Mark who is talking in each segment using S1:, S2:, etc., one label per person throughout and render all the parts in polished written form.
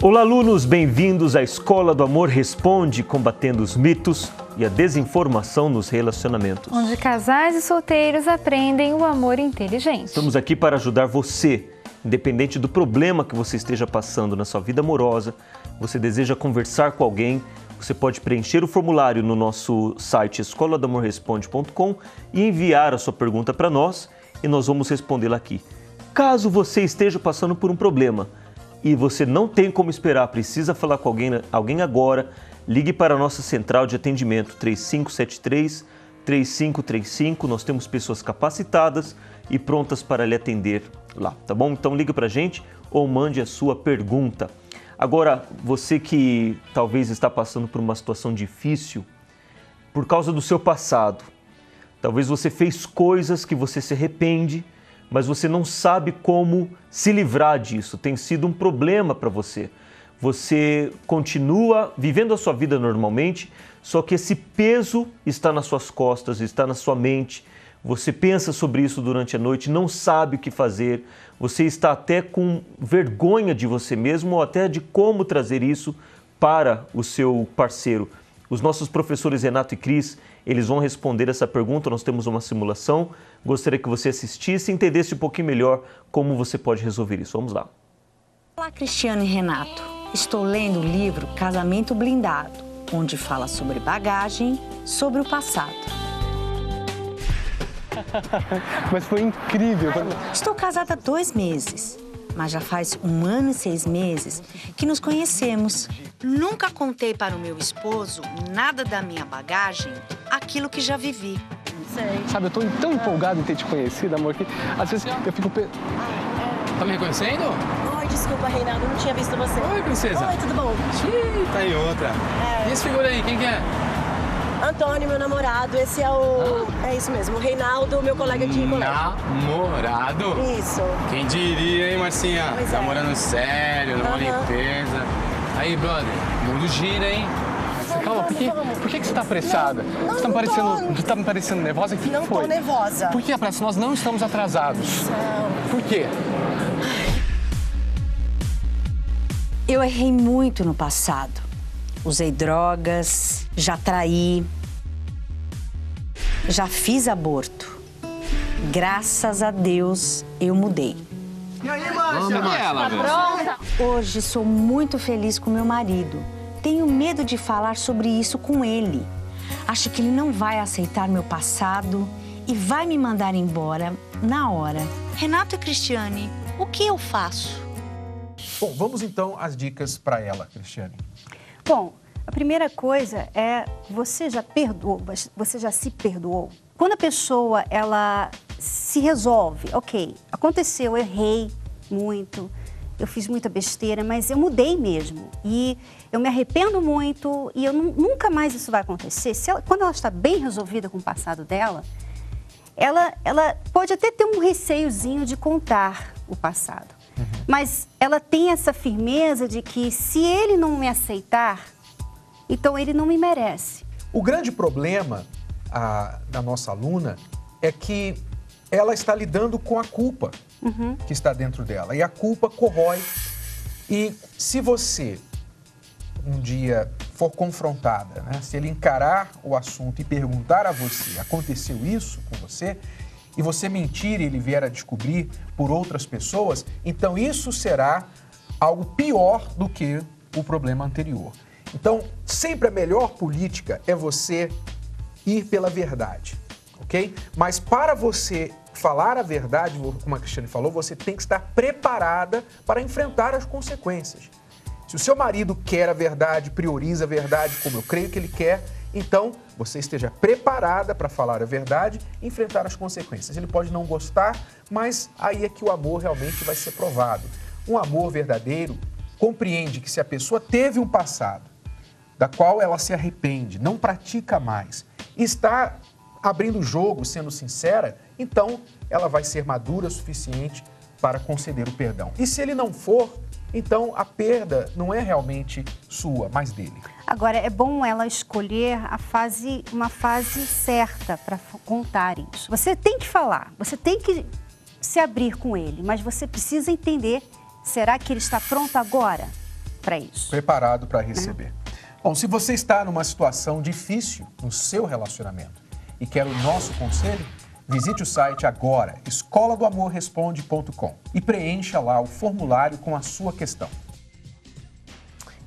S1: Olá, alunos, bem-vindos à Escola do Amor Responde, combatendo os mitos e a desinformação nos relacionamentos.
S2: Onde casais e solteiros aprendem o amor inteligente.
S1: Estamos aqui para ajudar você, independente do problema que você esteja passando na sua vida amorosa. Você deseja conversar com alguém, você pode preencher o formulário no nosso site escoladamorresponde.com e enviar a sua pergunta para nós e nós vamos respondê-la aqui. Caso você esteja passando por um problema e você não tem como esperar, precisa falar com alguém agora, ligue para a nossa central de atendimento 3573-3535. Nós temos pessoas capacitadas e prontas para lhe atender lá, tá bom? Então ligue para a gente ou mande a sua pergunta. Agora, você que talvez está passando por uma situação difícil por causa do seu passado, talvez você fez coisas que você se arrepende, mas você não sabe como se livrar disso. Tem sido um problema para você. Você continua vivendo a sua vida normalmente, só que esse peso está nas suas costas, está na sua mente. Você pensa sobre isso durante a noite, não sabe o que fazer. Você está até com vergonha de você mesmo ou até de como trazer isso para o seu parceiro. Os nossos professores Renato e Cris, eles vão responder essa pergunta. Nós temos uma simulação. Gostaria que você assistisse e entendesse um pouquinho melhor como você pode resolver isso. Vamos lá.
S3: Olá, Cristiano e Renato. Estou lendo o livro Casamento Blindado, onde fala sobre bagagem, sobre o passado.
S4: Mas foi incrível.
S3: Estou casada há 2 meses, mas já faz 1 ano e 6 meses que nos conhecemos. Nunca contei para o meu esposo nada da minha bagagem, aquilo que já vivi.
S4: Sabe, eu tô tão empolgado em ter te conhecido, amor, que às vezes eu fico...
S5: Tá me reconhecendo?
S6: Oi, desculpa, Reinaldo, não tinha visto você.
S5: Oi, princesa.
S6: Oi, tudo bom?
S5: Xiii, tá em outra. E esse figura aí, quem que é?
S6: Antônio, meu namorado, esse é o... É isso mesmo, o Reinaldo, meu colega de colégio.
S5: Namorado?
S6: Isso.
S5: Quem diria, hein, Marcinha?
S6: Pois é.
S5: Namorando sério, numa limpeza. Aí, brother, mundo gira, hein?
S4: Calma, por que você tá apressada? Você tá me parecendo nervosa? O que
S6: Não
S4: foi?
S6: tô nervosa.
S4: Por que a pressa? Nós não estamos atrasados. Por quê?
S3: Eu errei muito no passado. Usei drogas, já traí, já fiz aborto. Graças a Deus, eu mudei.
S5: E aí, Márcia? Ela, velho.
S3: Hoje sou muito feliz com meu marido. Tenho medo de falar sobre isso com ele. Acho que ele não vai aceitar meu passado e vai me mandar embora na hora. Renato e Cristiane, o que eu faço?
S7: Bom, vamos então às dicas para ela, Cristiane.
S8: Bom, a primeira coisa é você já se perdoou? Quando a pessoa ela se resolve, ok, aconteceu, eu errei muito, eu fiz muita besteira, mas eu mudei mesmo e eu me arrependo muito e nunca mais isso vai acontecer. Quando ela está bem resolvida com o passado dela, ela pode até ter um receiozinho de contar o passado. Mas ela tem essa firmeza de que se ele não me aceitar, então ele não me merece.
S7: O grande problema da nossa aluna é que ela está lidando com a culpa que está dentro dela. E a culpa corrói. E se você um dia for confrontada, né, se ele encarar o assunto e perguntar a você, aconteceu isso com você? E você mentir e ele vier a descobrir por outras pessoas, então isso será algo pior do que o problema anterior. Então, sempre a melhor política é você ir pela verdade, ok? Mas para você falar a verdade, como a Cristiane falou, você tem que estar preparada para enfrentar as consequências. Se o seu marido quer a verdade, prioriza a verdade, como eu creio que ele quer, então você esteja preparada para falar a verdade e enfrentar as consequências. Ele pode não gostar, mas aí é que o amor realmente vai ser provado. Um amor verdadeiro compreende que se a pessoa teve um passado da qual ela se arrepende, não pratica mais, está abrindo o jogo, sendo sincera, então ela vai ser madura o suficiente para conceder o perdão. E se ele não for, então a perda não é realmente sua, mas dele.
S8: Agora, é bom ela escolher uma fase certa para contar isso. Você tem que falar, você tem que se abrir com ele, mas você precisa entender, será que ele está pronto agora? para isso.
S7: Preparado para receber. Bom, se você está numa situação difícil no seu relacionamento e quer o nosso conselho, visite o site agora, escoladoamorresponde.com, e preencha lá o formulário com a sua questão.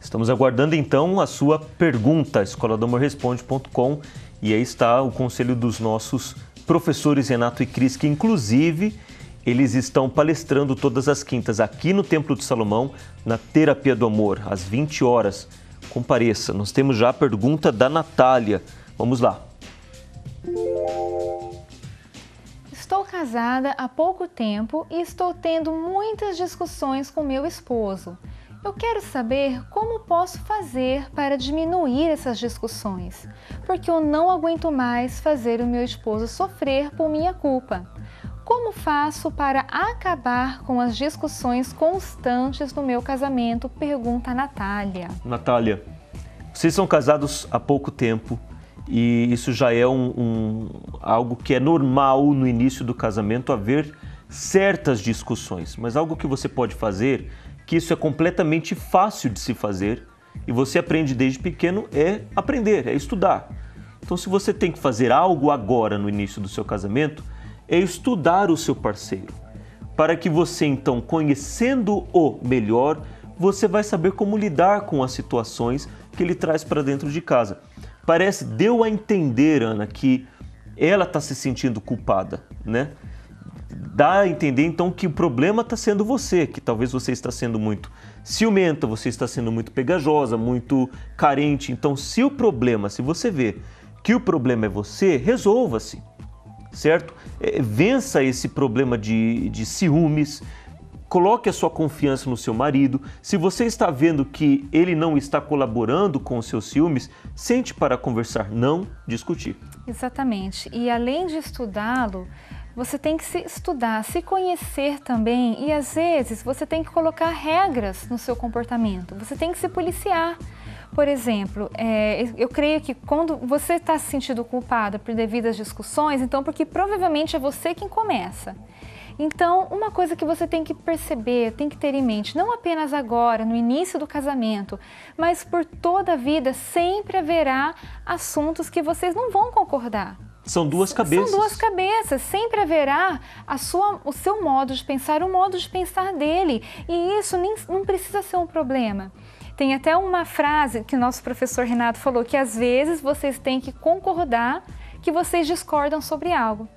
S1: Estamos aguardando então a sua pergunta, escoladoamorresponde.com, e aí está o conselho dos nossos professores Renato e Cris, que inclusive eles estão palestrando todas as quintas aqui no Templo de Salomão, na Terapia do Amor, às 20 horas. Compareça. Nós temos já a pergunta da Natália. Vamos lá.
S2: Estou casada há pouco tempo e estou tendo muitas discussões com meu esposo. Eu quero saber como posso fazer para diminuir essas discussões, porque eu não aguento mais fazer o meu esposo sofrer por minha culpa. Como faço para acabar com as discussões constantes no meu casamento? Pergunta a Natália.
S1: Natália, vocês são casados há pouco tempo e isso já é algo que é normal no início do casamento haver certas discussões, mas algo que você pode fazer, que isso é completamente fácil de se fazer e você aprende desde pequeno, é aprender, é estudar. Então, se você tem que fazer algo agora no início do seu casamento, é estudar o seu parceiro, para que você então, conhecendo-o melhor, você vai saber como lidar com as situações que ele traz para dentro de casa. Deu a entender, Ana, que ela está se sentindo culpada, né? Dá a entender então que o problema está sendo você, que talvez você está sendo muito ciumenta, você está sendo muito pegajosa, muito carente. Então, se você vê que o problema é você, resolva-se. Certo? Vença esse problema de ciúmes, coloque a sua confiança no seu marido. Se você está vendo que ele não está colaborando com os seus ciúmes, sente para conversar, não discutir.
S2: Exatamente. E além de estudá-lo, você tem que se estudar, se conhecer também e às vezes você tem que colocar regras no seu comportamento, você tem que se policiar. Por exemplo, eu creio que quando você está se sentindo culpada por devidas discussões, então porque provavelmente é você quem começa. Então, uma coisa que você tem que perceber, tem que ter em mente, não apenas agora, no início do casamento, mas por toda a vida, sempre haverá assuntos que vocês não vão concordar.
S1: São duas cabeças.
S2: São duas cabeças. Sempre haverá o seu modo de pensar, o modo de pensar dele. E isso não precisa ser um problema. Tem até uma frase que o nosso professor Renato falou, que às vezes vocês têm que concordar que vocês discordam sobre algo.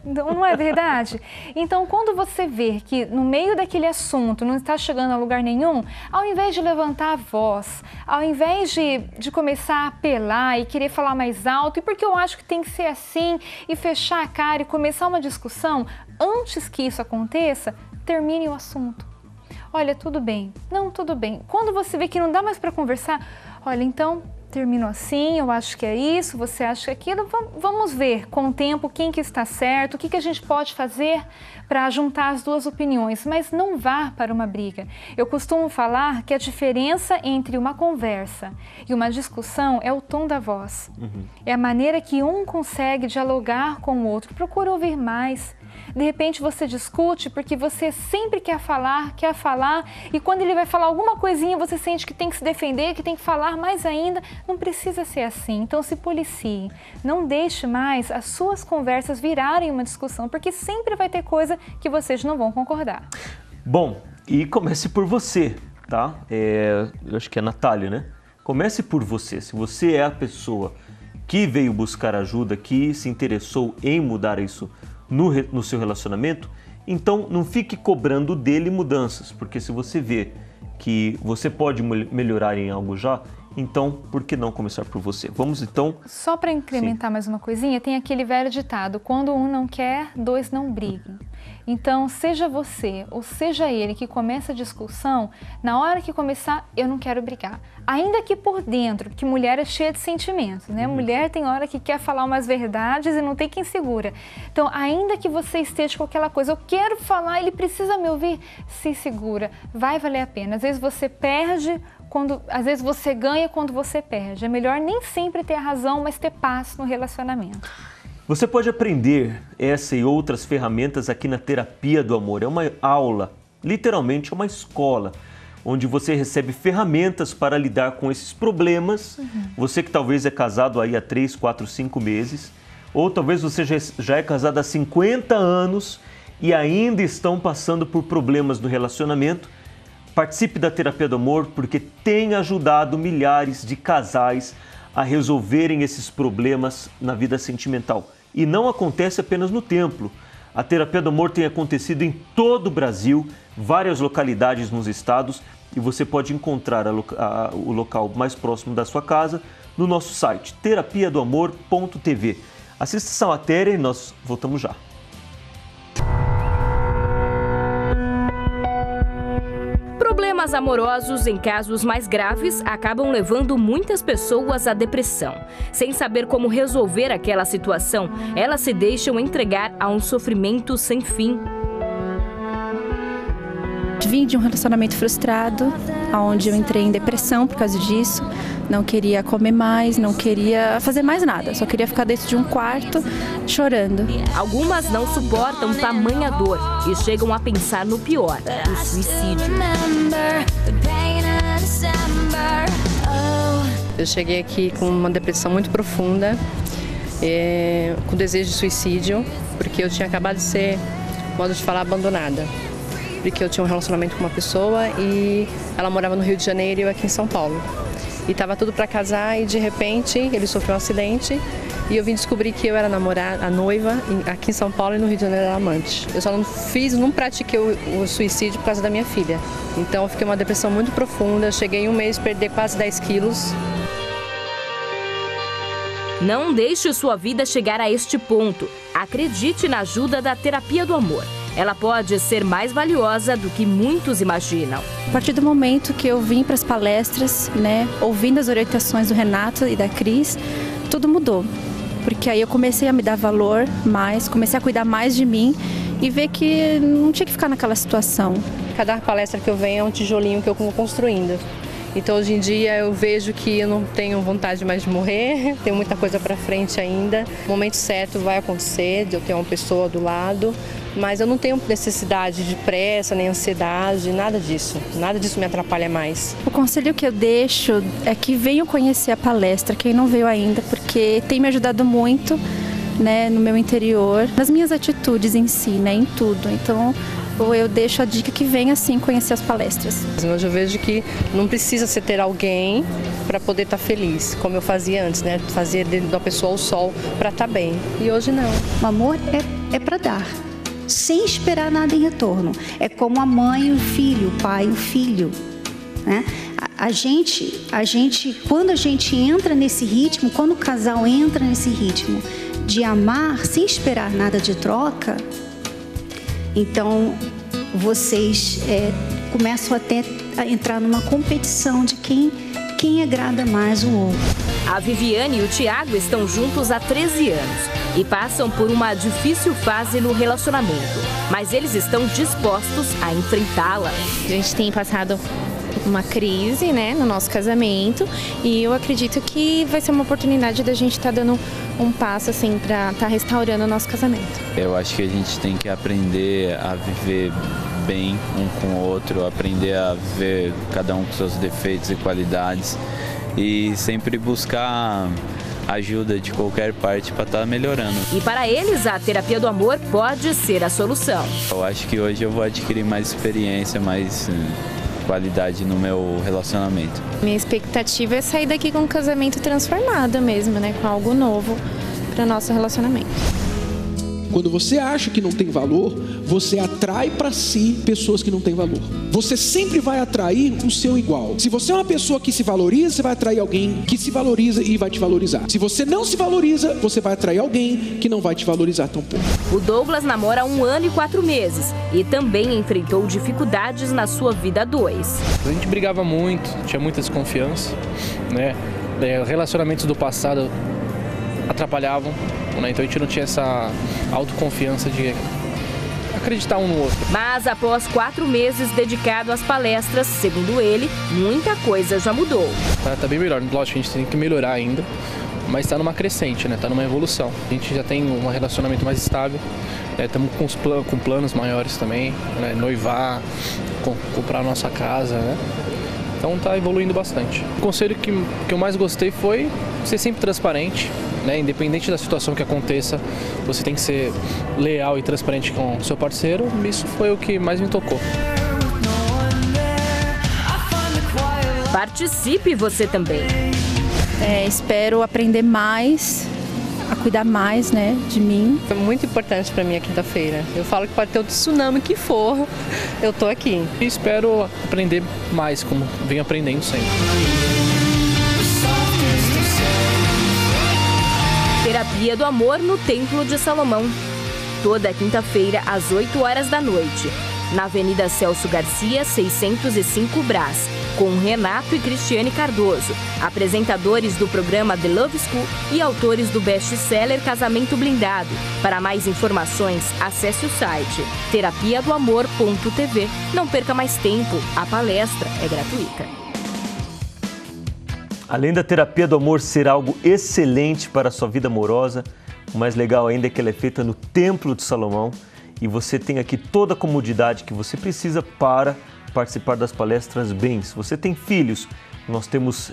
S2: Então, não é verdade? Então, quando você vê que no meio daquele assunto não está chegando a lugar nenhum, ao invés de levantar a voz, ao invés de começar a apelar e querer falar mais alto, e porque eu acho que tem que ser assim, e fechar a cara e começar uma discussão, antes que isso aconteça, termine o assunto. Olha, tudo bem. Não, tudo bem. Quando você vê que não dá mais para conversar, olha, então termino assim, eu acho que é isso, você acha que é aquilo, vamos ver com o tempo quem que está certo, o que a gente pode fazer para juntar as duas opiniões, mas não vá para uma briga. Eu costumo falar que a diferença entre uma conversa e uma discussão é o tom da voz. É a maneira que um consegue dialogar com o outro, procura ouvir mais. De repente você discute porque você sempre quer falar, e quando ele vai falar alguma coisinha você sente que tem que se defender, que tem que falar mais ainda. Não precisa ser assim, então se policie. Não deixe mais as suas conversas virarem uma discussão, porque sempre vai ter coisa que vocês não vão concordar.
S1: Bom, e comece por você, tá? Eu acho que é a Natália, né? Comece por você. Se você é a pessoa que veio buscar ajuda, que se interessou em mudar isso no seu relacionamento, então não fique cobrando dele mudanças, porque se você vê que você pode melhorar em algo já, então por que não começar por você? Vamos então...
S2: Só para incrementar mais uma coisinha, tem aquele velho ditado, quando um não quer, dois não briguem. Então, seja você ou seja ele que começa a discussão, na hora que começar, eu não quero brigar. Ainda que por dentro, porque mulher é cheia de sentimentos, né? Mulher tem hora que quer falar umas verdades e não tem quem segura. Então, ainda que você esteja com aquela coisa, eu quero falar, ele precisa me ouvir, se segura, vai valer a pena. Às vezes você perde, às vezes você ganha quando você perde. É melhor nem sempre ter a razão, mas ter paz no relacionamento.
S1: Você pode aprender essa e outras ferramentas aqui na Terapia do Amor. É uma aula, literalmente é uma escola, onde você recebe ferramentas para lidar com esses problemas. Você que talvez é casado aí há 3, 4, 5 meses, ou talvez você já é casado há 50 anos e ainda estão passando por problemas no relacionamento. Participe da Terapia do Amor, porque tem ajudado milhares de casais a resolverem esses problemas na vida sentimental. E não acontece apenas no templo. A Terapia do Amor tem acontecido em todo o Brasil, várias localidades nos estados, e você pode encontrar o local mais próximo da sua casa no nosso site, terapiadoamor.tv. Assista essa matéria e nós voltamos já.
S9: Problemas amorosos em casos mais graves acabam levando muitas pessoas à depressão. Sem saber como resolver aquela situação, elas se deixam entregar a um sofrimento sem fim.
S10: Vim de um relacionamento frustrado, onde eu entrei em depressão por causa disso. Não queria comer mais, não queria fazer mais nada. Só queria ficar dentro de um quarto chorando.
S9: Algumas não suportam tamanha dor e chegam a pensar no pior, o suicídio.
S11: Eu cheguei aqui com uma depressão muito profunda, com desejo de suicídio, porque eu tinha acabado de ser, modo de falar, abandonada. Porque eu tinha um relacionamento com uma pessoa e ela morava no Rio de Janeiro e eu aqui em São Paulo. E estava tudo para casar e de repente ele sofreu um acidente e eu vim descobrir que eu era a noiva aqui em São Paulo e no Rio de Janeiro era amante. Eu só não pratiquei o suicídio por causa da minha filha. Então eu fiquei uma depressão muito profunda, cheguei em um mês a perder quase 10 quilos.
S9: Não deixe sua vida chegar a este ponto. Acredite na ajuda da Terapia do Amor. Ela pode ser mais valiosa do que muitos imaginam.
S10: A partir do momento que eu vim para as palestras, ouvindo as orientações do Renato e da Cris, tudo mudou. Porque aí eu comecei a me dar valor mais, comecei a cuidar mais de mim e ver que não tinha que ficar naquela situação.
S11: Cada palestra que eu venho é um tijolinho que eu vou construindo. Então hoje em dia eu vejo que eu não tenho vontade mais de morrer, tenho muita coisa para frente ainda. O momento certo vai acontecer, de eu ter uma pessoa do lado, mas eu não tenho necessidade de pressa, nem ansiedade, nada disso me atrapalha mais.
S10: O conselho que eu deixo é que venham conhecer a palestra, quem não veio ainda, porque tem me ajudado muito, no meu interior, nas minhas atitudes em si, em tudo. Então eu deixo a dica que venha assim conhecer as palestras.
S11: Hoje eu vejo que não precisa você ter alguém para poder estar feliz, como eu fazia antes, Fazer da pessoa o sol para estar bem. E hoje não.
S8: O amor é para dar, sem esperar nada em retorno. É como a mãe e o filho, o pai e o filho. A gente, quando a gente entra nesse ritmo, quando o casal entra nesse ritmo de amar sem esperar nada de troca, então vocês começam até a entrar numa competição de quem agrada mais o outro.
S9: A Viviane e o Tiago estão juntos há 13 anos e passam por uma difícil fase no relacionamento, mas eles estão dispostos a enfrentá-la.
S12: A gente tem passado uma crise, no nosso casamento, e eu acredito que vai ser uma oportunidade da gente estar dando um passo assim para estar restaurando o nosso casamento.
S13: Eu acho que a gente tem que aprender a viver bem um com o outro, aprender a ver cada um com seus defeitos e qualidades e sempre buscar ajuda de qualquer parte para estar melhorando.
S9: E para eles, a Terapia do Amor pode ser a solução.
S13: Eu acho que hoje eu vou adquirir mais experiência, mais qualidade no meu relacionamento.
S12: Minha expectativa é sair daqui com um casamento transformado mesmo, com algo novo para o nosso relacionamento.
S14: Quando você acha que não tem valor, você atrai para si pessoas que não têm valor. Você sempre vai atrair o seu igual. Se você é uma pessoa que se valoriza, você vai atrair alguém que se valoriza e vai te valorizar. Se você não se valoriza, você vai atrair alguém que não vai te valorizar tampouco.
S9: O Douglas namora há 1 ano e 4 meses e também enfrentou dificuldades na sua vida a 2.
S4: A gente brigava muito, tinha muita desconfiança, Relacionamentos do passado atrapalhavam, então a gente não tinha essa autoconfiança de acreditar um no outro.
S9: Mas após 4 meses dedicado às palestras, segundo ele, muita coisa já mudou.
S4: Tá bem melhor, lógico que a gente tem que melhorar ainda, mas está numa crescente, né? Está numa evolução. A gente já tem um relacionamento mais estável, estamos com planos maiores também, né? Noivar, comprar a nossa casa, né? Então está evoluindo bastante. O conselho que eu mais gostei foi ser sempre transparente, né? Independente da situação que aconteça, você tem que ser leal e transparente com o seu parceiro. Isso foi o que mais me tocou.
S9: Participe você também.
S10: Espero aprender mais, a cuidar mais, né, de mim.
S11: Foi muito importante para mim a quinta-feira. Eu falo que pode ter o tsunami que for, eu tô aqui.
S4: E espero aprender mais, como venho aprendendo sempre.
S9: Terapia do Amor no Templo de Salomão. Toda quinta-feira, às 8 horas da noite. Na Avenida Celso Garcia, 605 Brás, com Renato e Cristiane Cardoso, apresentadores do programa The Love School e autores do best-seller Casamento Blindado. Para mais informações, acesse o site terapiadoamor.tv. Não perca mais tempo, a palestra é gratuita.
S1: Além da terapia do amor ser algo excelente para a sua vida amorosa, o mais legal ainda é que ela é feita no Templo de Salomão e você tem aqui toda a comodidade que você precisa para participar das palestras bem. Se você tem filhos, nós temos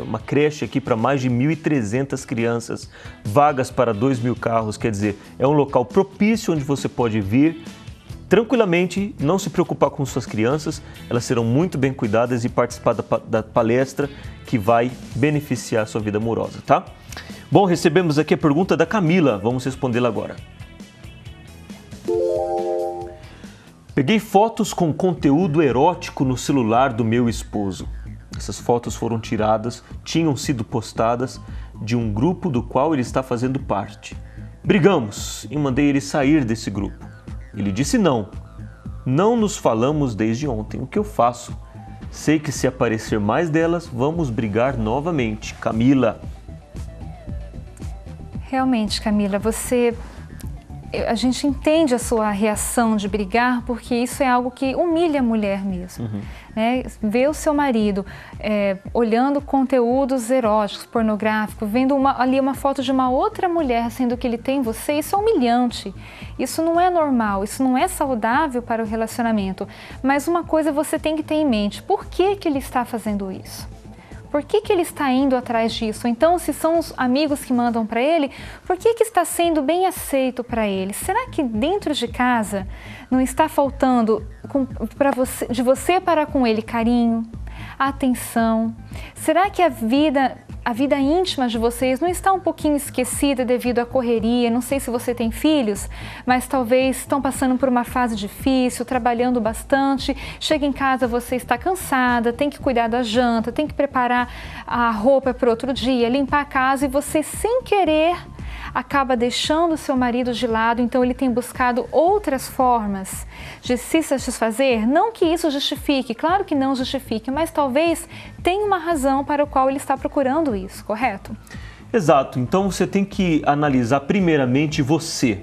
S1: uma creche aqui para mais de 1.300 crianças, vagas para 2.000 carros, quer dizer, é um local propício onde você pode vir tranquilamente, não se preocupar com suas crianças, elas serão muito bem cuidadas e participar da palestra que vai beneficiar a sua vida amorosa, tá? Bom, recebemos aqui a pergunta da Camila, vamos respondê-la agora. Peguei fotos com conteúdo erótico no celular do meu esposo. Essas fotos foram tiradas, tinham sido postadas de um grupo do qual ele está fazendo parte. Brigamos e mandei ele sair desse grupo. Ele disse não. Não nos falamos desde ontem. O que eu faço? Sei que se aparecer mais delas, vamos brigar novamente. Camila.
S2: Realmente, Camila, a gente entende a sua reação de brigar, porque isso é algo que humilha a mulher mesmo. Né? Ver o seu marido olhando conteúdos eróticos, pornográficos, vendo ali uma foto de uma outra mulher, sendo que ele tem você, isso é humilhante. Isso não é normal, isso não é saudável para o relacionamento. Mas uma coisa você tem que ter em mente, por que ele está fazendo isso? Por que ele está indo atrás disso? Então, se são os amigos que mandam para ele, por que está sendo bem aceito para ele? Será que dentro de casa não está faltando de você para com ele carinho, atenção? Será que a vida íntima de vocês não está um pouquinho esquecida devido à correria? Não sei se você tem filhos, mas talvez estão passando por uma fase difícil, trabalhando bastante. Chega em casa, você está cansada, tem que cuidar da janta, tem que preparar a roupa para outro dia, limpar a casa e você, sem querer, acaba deixando o seu marido de lado, então ele tem buscado outras formas de se satisfazer. Não que isso justifique, claro que não justifique, mas talvez tenha uma razão para a qual ele está procurando isso, correto?
S1: Exato, então você tem que analisar primeiramente você.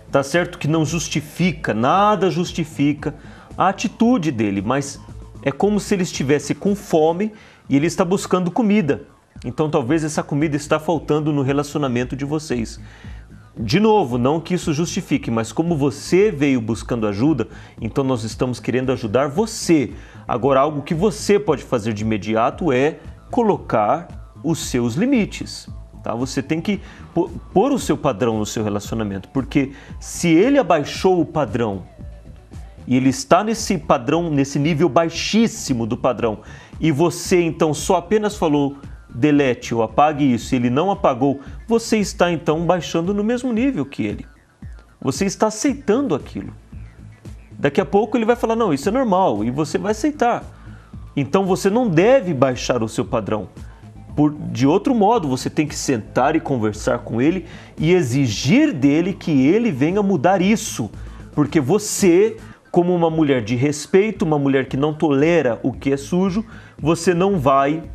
S1: Tá certo que não justifica, nada justifica a atitude dele, mas é como se ele estivesse com fome e ele está buscando comida. Então talvez essa comida está faltando no relacionamento de vocês. De novo, não que isso justifique, mas como você veio buscando ajuda, então nós estamos querendo ajudar você. Agora, algo que você pode fazer de imediato é colocar os seus limites. Tá? Você tem que pôr o seu padrão no seu relacionamento, porque se ele abaixou o padrão e ele está nesse padrão, nesse nível baixíssimo do padrão, e você então só apenas falou delete ou apague isso, ele não apagou, você está então baixando no mesmo nível que ele. Você está aceitando aquilo. Daqui a pouco ele vai falar, não, isso é normal, e você vai aceitar. Então você não deve baixar o seu padrão. De outro modo, você tem que sentar e conversar com ele e exigir dele que ele venha mudar isso. Porque você, como uma mulher de respeito, uma mulher que não tolera o que é sujo, você não vai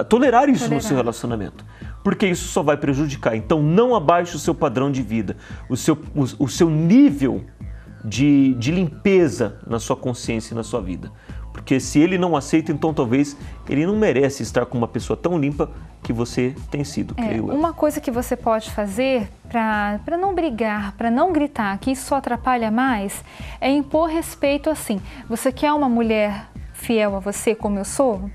S1: tolerar isso no seu relacionamento, porque isso só vai prejudicar. Então não abaixe o seu padrão de vida, o seu nível de limpeza na sua consciência e na sua vida, Porque se ele não aceita, então talvez ele não merece estar com uma pessoa tão limpa que você tem sido, creio eu.
S2: Uma coisa que você pode fazer para não brigar, para não gritar, que isso só atrapalha mais, é impor respeito assim. Você quer uma mulher fiel a você como eu sou?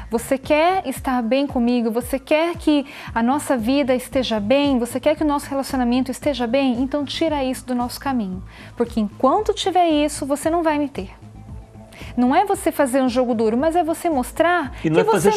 S2: Você quer estar bem comigo? Você quer que a nossa vida esteja bem? Você quer que o nosso relacionamento esteja bem? Então tira isso do nosso caminho. Porque enquanto tiver isso, você não vai me ter. Não é você fazer um jogo duro, mas é você mostrar que você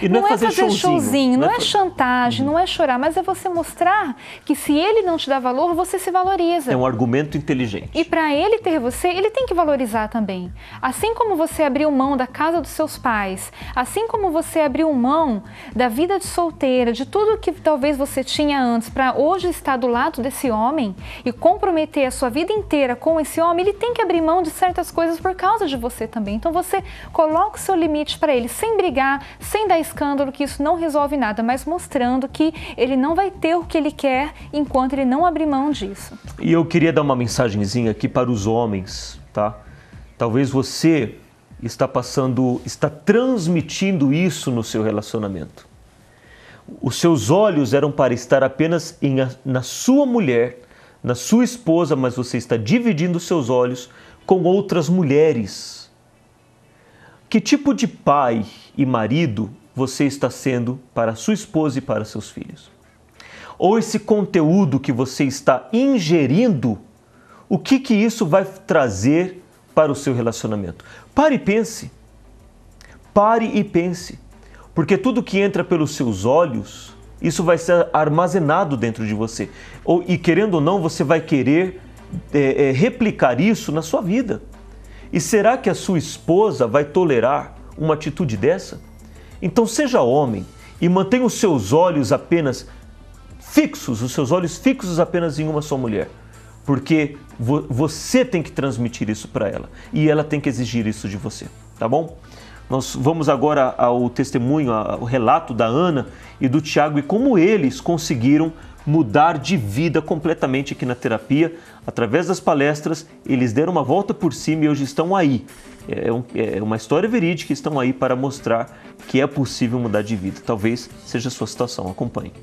S2: não é fazer showzinho, não é chantagem, não é chorar, mas é você mostrar que se ele não te dá valor, você se valoriza.
S1: É um argumento inteligente.
S2: E para ele ter você, ele tem que valorizar também. Assim como você abriu mão da casa dos seus pais, assim como você abriu mão da vida de solteira, de tudo que talvez você tinha antes, para hoje estar do lado desse homem e comprometer a sua vida inteira com esse homem, ele tem que abrir mão de certas coisas por causa de você também. Então você coloca o seu limite para ele, sem brigar, sem dar escândalo, que isso não resolve nada, mas mostrando que ele não vai ter o que ele quer enquanto ele não abrir mão disso.
S1: E eu queria dar uma mensagenzinha aqui para os homens, tá? Talvez você está transmitindo isso no seu relacionamento. Os seus olhos eram para estar apenas na sua mulher, na sua esposa, mas você está dividindo os seus olhos com outras mulheres. Que tipo de pai e marido você está sendo para sua esposa e para seus filhos? Ou esse conteúdo que você está ingerindo, o que isso vai trazer para o seu relacionamento? Pare e pense. Pare e pense. Porque tudo que entra pelos seus olhos, isso vai ser armazenado dentro de você. E querendo ou não, você vai querer replicar isso na sua vida. E será que a sua esposa vai tolerar uma atitude dessa? Então seja homem e mantenha os seus olhos apenas fixos, os seus olhos fixos apenas em uma só mulher. Porque você tem que transmitir isso para ela e ela tem que exigir isso de você, tá bom? Nós vamos agora ao testemunho, ao relato da Ana e do Tiago e como eles conseguiram mudar de vida completamente aqui na terapia. Através das palestras, eles deram uma volta por cima e hoje estão aí. É uma história verídica, estão aí para mostrar que é possível mudar de vida. Talvez seja a sua situação, acompanhe.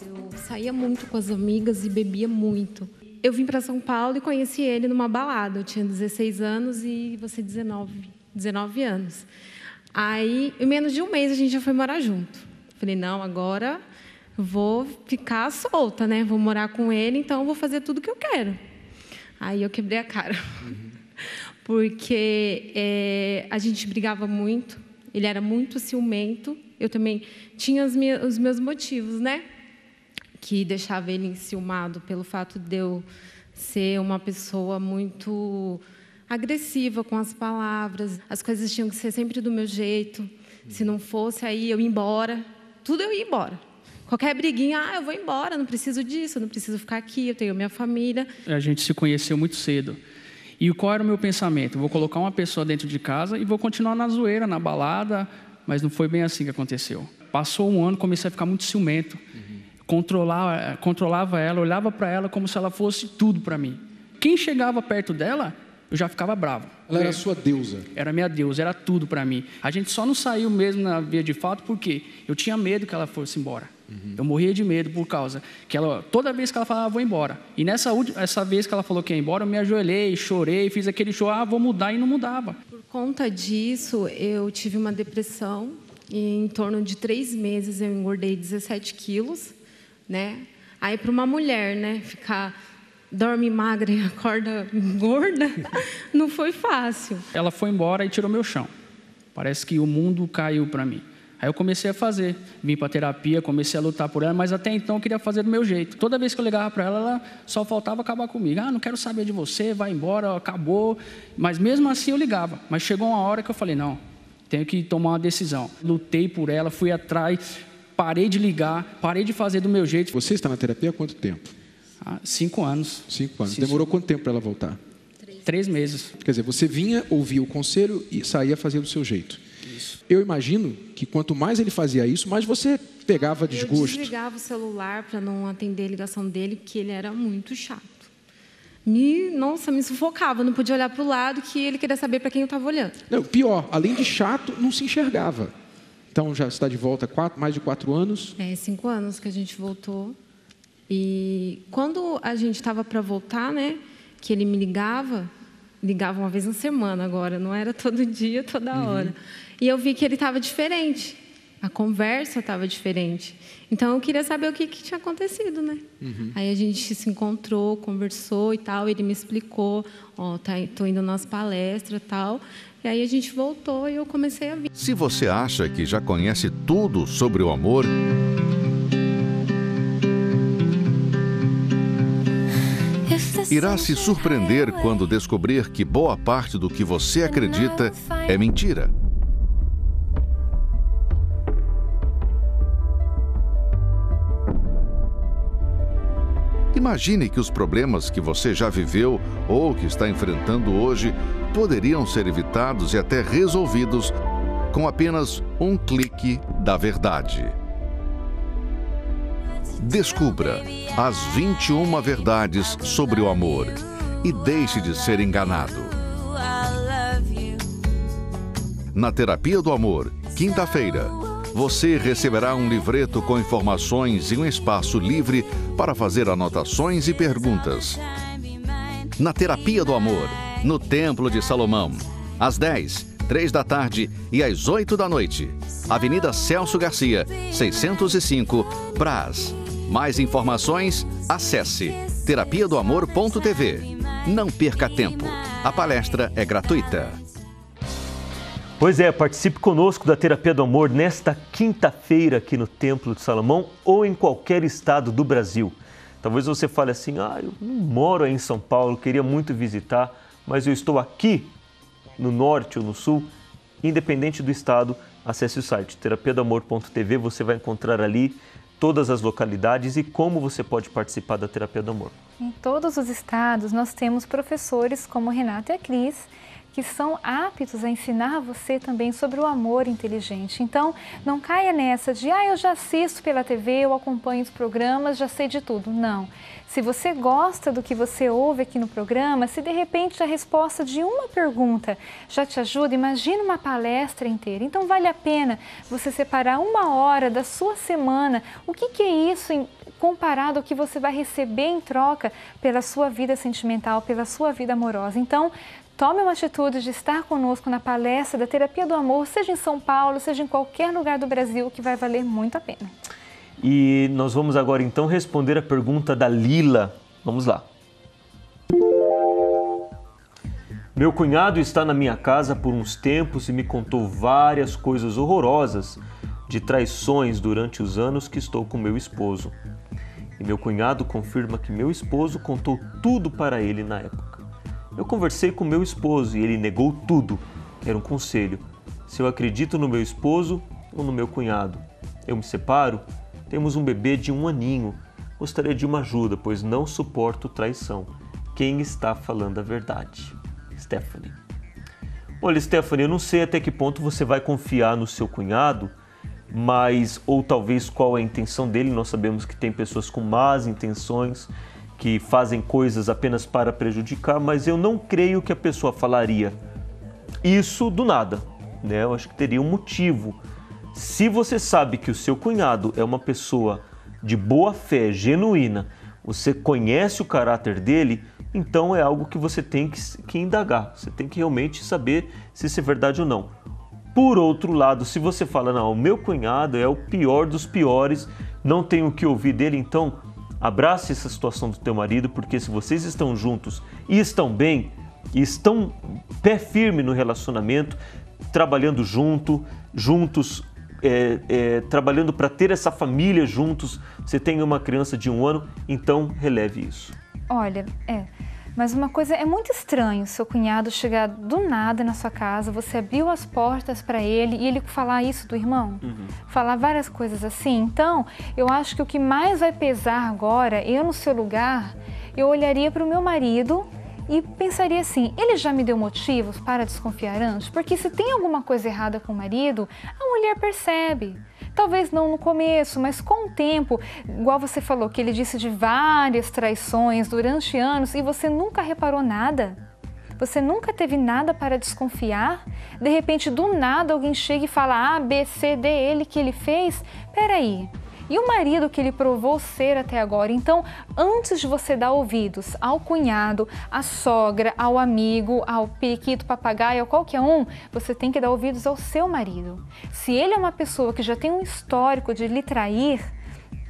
S15: Eu saía muito com as amigas e bebia muito. Eu vim para São Paulo e conheci ele numa balada. Eu tinha 16 anos e você 19 anos. Aí, em menos de um mês, a gente já foi morar junto. Falei, não, agora vou ficar solta, né? Vou morar com ele, então vou fazer tudo que eu quero. Aí eu quebrei a cara. Porque a gente brigava muito, ele era muito ciumento. Eu também tinha os meus motivos, né? Que deixava ele enciumado pelo fato de eu ser uma pessoa muito agressiva com as palavras. As coisas tinham que ser sempre do meu jeito. Se não fosse, aí eu ia embora. Tudo eu ia embora. Qualquer briguinha, eu vou embora, não preciso disso, não preciso ficar aqui, eu tenho minha família.
S16: A gente se conheceu muito cedo. E qual era o meu pensamento? Vou colocar uma pessoa dentro de casa e vou continuar na zoeira, na balada, mas não foi bem assim que aconteceu. Passou um ano, comecei a ficar muito ciumento. Controlava ela, olhava para ela como se ela fosse tudo para mim. Quem chegava perto dela, eu já ficava bravo.
S14: Ela era sua deusa?
S16: Era minha deusa, era tudo para mim. A gente só não saiu mesmo na via de fato porque eu tinha medo que ela fosse embora. Eu morria de medo por causa que ela, toda vez que ela falava, vou embora. E essa vez que ela falou que ia embora, eu me ajoelhei, chorei, fiz aquele show, vou mudar, e não mudava.
S15: Por conta disso, eu tive uma depressão e em torno de 3 meses eu engordei 17 quilos, né? Aí para uma mulher, né, dorme magra e acorda gorda, não foi fácil.
S16: Ela foi embora e tirou meu chão. Parece que o mundo caiu para mim. Aí eu comecei a fazer, vim para terapia, comecei a lutar por ela, mas até então eu queria fazer do meu jeito. Toda vez que eu ligava para ela, ela só faltava acabar comigo. Não quero saber de você, vai embora, acabou. Mas mesmo assim eu ligava. Mas chegou uma hora que eu falei, não, tenho que tomar uma decisão. Lutei por ela, fui atrás, parei de ligar, parei de fazer do meu jeito.
S14: Você está na terapia há quanto tempo?
S16: 5 anos.
S14: 5 anos. Demorou quanto tempo para ela voltar?
S16: 3 meses.
S14: Quer dizer, você vinha, ouvia o conselho e saía fazendo do seu jeito.
S16: Isso.
S14: Eu imagino que quanto mais ele fazia isso, mais você pegava desgosto.
S15: Eu desligava o celular para não atender a ligação dele, porque ele era muito chato. me sufocava. Eu não podia olhar para o lado, que ele queria saber para quem eu estava olhando.
S14: Não, pior, além de chato, não se enxergava. Então, já está de volta mais de 4 anos?
S15: 5 anos que a gente voltou. E quando a gente estava para voltar, né, que ele me ligava uma vez na semana agora, não era todo dia, toda hora. E eu vi que ele estava diferente. A conversa estava diferente. Então, eu queria saber o que tinha acontecido, né? Aí a gente se encontrou, conversou e tal. Ele me explicou, tô indo nas palestras e tal. E aí a gente voltou e eu comecei a vir.
S17: Se você acha que já conhece tudo sobre o amor, irá se surpreender quando descobrir que boa parte do que você acredita é mentira. Imagine que os problemas que você já viveu ou que está enfrentando hoje poderiam ser evitados e até resolvidos com apenas um clique da verdade. Descubra as 21 verdades sobre o amor e deixe de ser enganado. Na Terapia do Amor, quinta-feira, você receberá um livreto com informações e um espaço livre para fazer anotações e perguntas. Na Terapia do Amor, no Templo de Salomão, às 10, 3 da tarde e às 8 da noite. Avenida Celso Garcia, 605, Brás. Mais informações, acesse terapiadoamor.tv. Não perca tempo. A palestra é gratuita.
S1: Pois é, participe conosco da Terapia do Amor nesta quinta-feira aqui no Templo de Salomão ou em qualquer estado do Brasil. Talvez você fale assim, eu não moro aí em São Paulo, queria muito visitar, mas eu estou aqui no norte ou no sul. Independente do estado, acesse o site terapiadoamor.tv, você vai encontrar ali todas as localidades e como você pode participar da Terapia do Amor.
S2: Em todos os estados, nós temos professores como o Renato e a Cris, que são aptos a ensinar você também sobre o amor inteligente. Então, não caia nessa de, eu já assisto pela TV, eu acompanho os programas, já sei de tudo. Não. Se você gosta do que você ouve aqui no programa, se de repente a resposta de uma pergunta já te ajuda, imagina uma palestra inteira. Então, vale a pena você separar 1 hora da sua semana. O que é isso comparado ao que você vai receber em troca pela sua vida sentimental, pela sua vida amorosa? Então, tome uma atitude de estar conosco na palestra da Terapia do Amor, seja em São Paulo, seja em qualquer lugar do Brasil, que vai valer muito a pena.
S1: E nós vamos agora então responder a pergunta da Lila. Vamos lá. Meu cunhado está na minha casa por uns tempos e me contou várias coisas horrorosas de traições durante os anos que estou com meu esposo. E meu cunhado confirma que meu esposo contou tudo para ele na época. Eu conversei com meu esposo e ele negou tudo. Quero um conselho. Se eu acredito no meu esposo ou no meu cunhado? Eu me separo? Temos um bebê de 1 aninho. Gostaria de uma ajuda, pois não suporto traição. Quem está falando a verdade? Stephanie. Olha, Stephanie, eu não sei até que ponto você vai confiar no seu cunhado, ou talvez qual é a intenção dele. Nós sabemos que tem pessoas com más intenções, que fazem coisas apenas para prejudicar, mas eu não creio que a pessoa falaria isso do nada, né? Eu acho que teria um motivo. Se você sabe que o seu cunhado é uma pessoa de boa fé, genuína, você conhece o caráter dele, então é algo que você tem que indagar. Você tem que realmente saber se isso é verdade ou não. Por outro lado, se você fala, não, o meu cunhado é o pior dos piores, não tenho o que ouvir dele, então abrace essa situação do teu marido, porque se vocês estão juntos e estão bem, e estão pé firme no relacionamento, trabalhando juntos, trabalhando para ter essa família juntos, você tem uma criança de 1 ano, então releve isso.
S2: Olha, mas uma coisa, é muito estranho seu cunhado chegar do nada na sua casa, você abriu as portas para ele e ele falar isso do irmão, falar várias coisas assim. Então, eu acho que o que mais vai pesar agora, eu no seu lugar, eu olharia para o meu marido e pensaria assim, ele já me deu motivos para desconfiar antes? Porque se tem alguma coisa errada com o marido, a mulher percebe. Talvez não no começo, mas com o tempo, igual você falou, que ele disse de várias traições durante anos e você nunca reparou nada. Você nunca teve nada para desconfiar? De repente, do nada, alguém chega e fala A, B, C, D, ele que ele fez? Peraí. E o marido que ele provou ser até agora? Então, antes de você dar ouvidos ao cunhado, à sogra, ao amigo, ao periquito, papagaio, a qualquer um, você tem que dar ouvidos ao seu marido. Se ele é uma pessoa que já tem um histórico de lhe trair,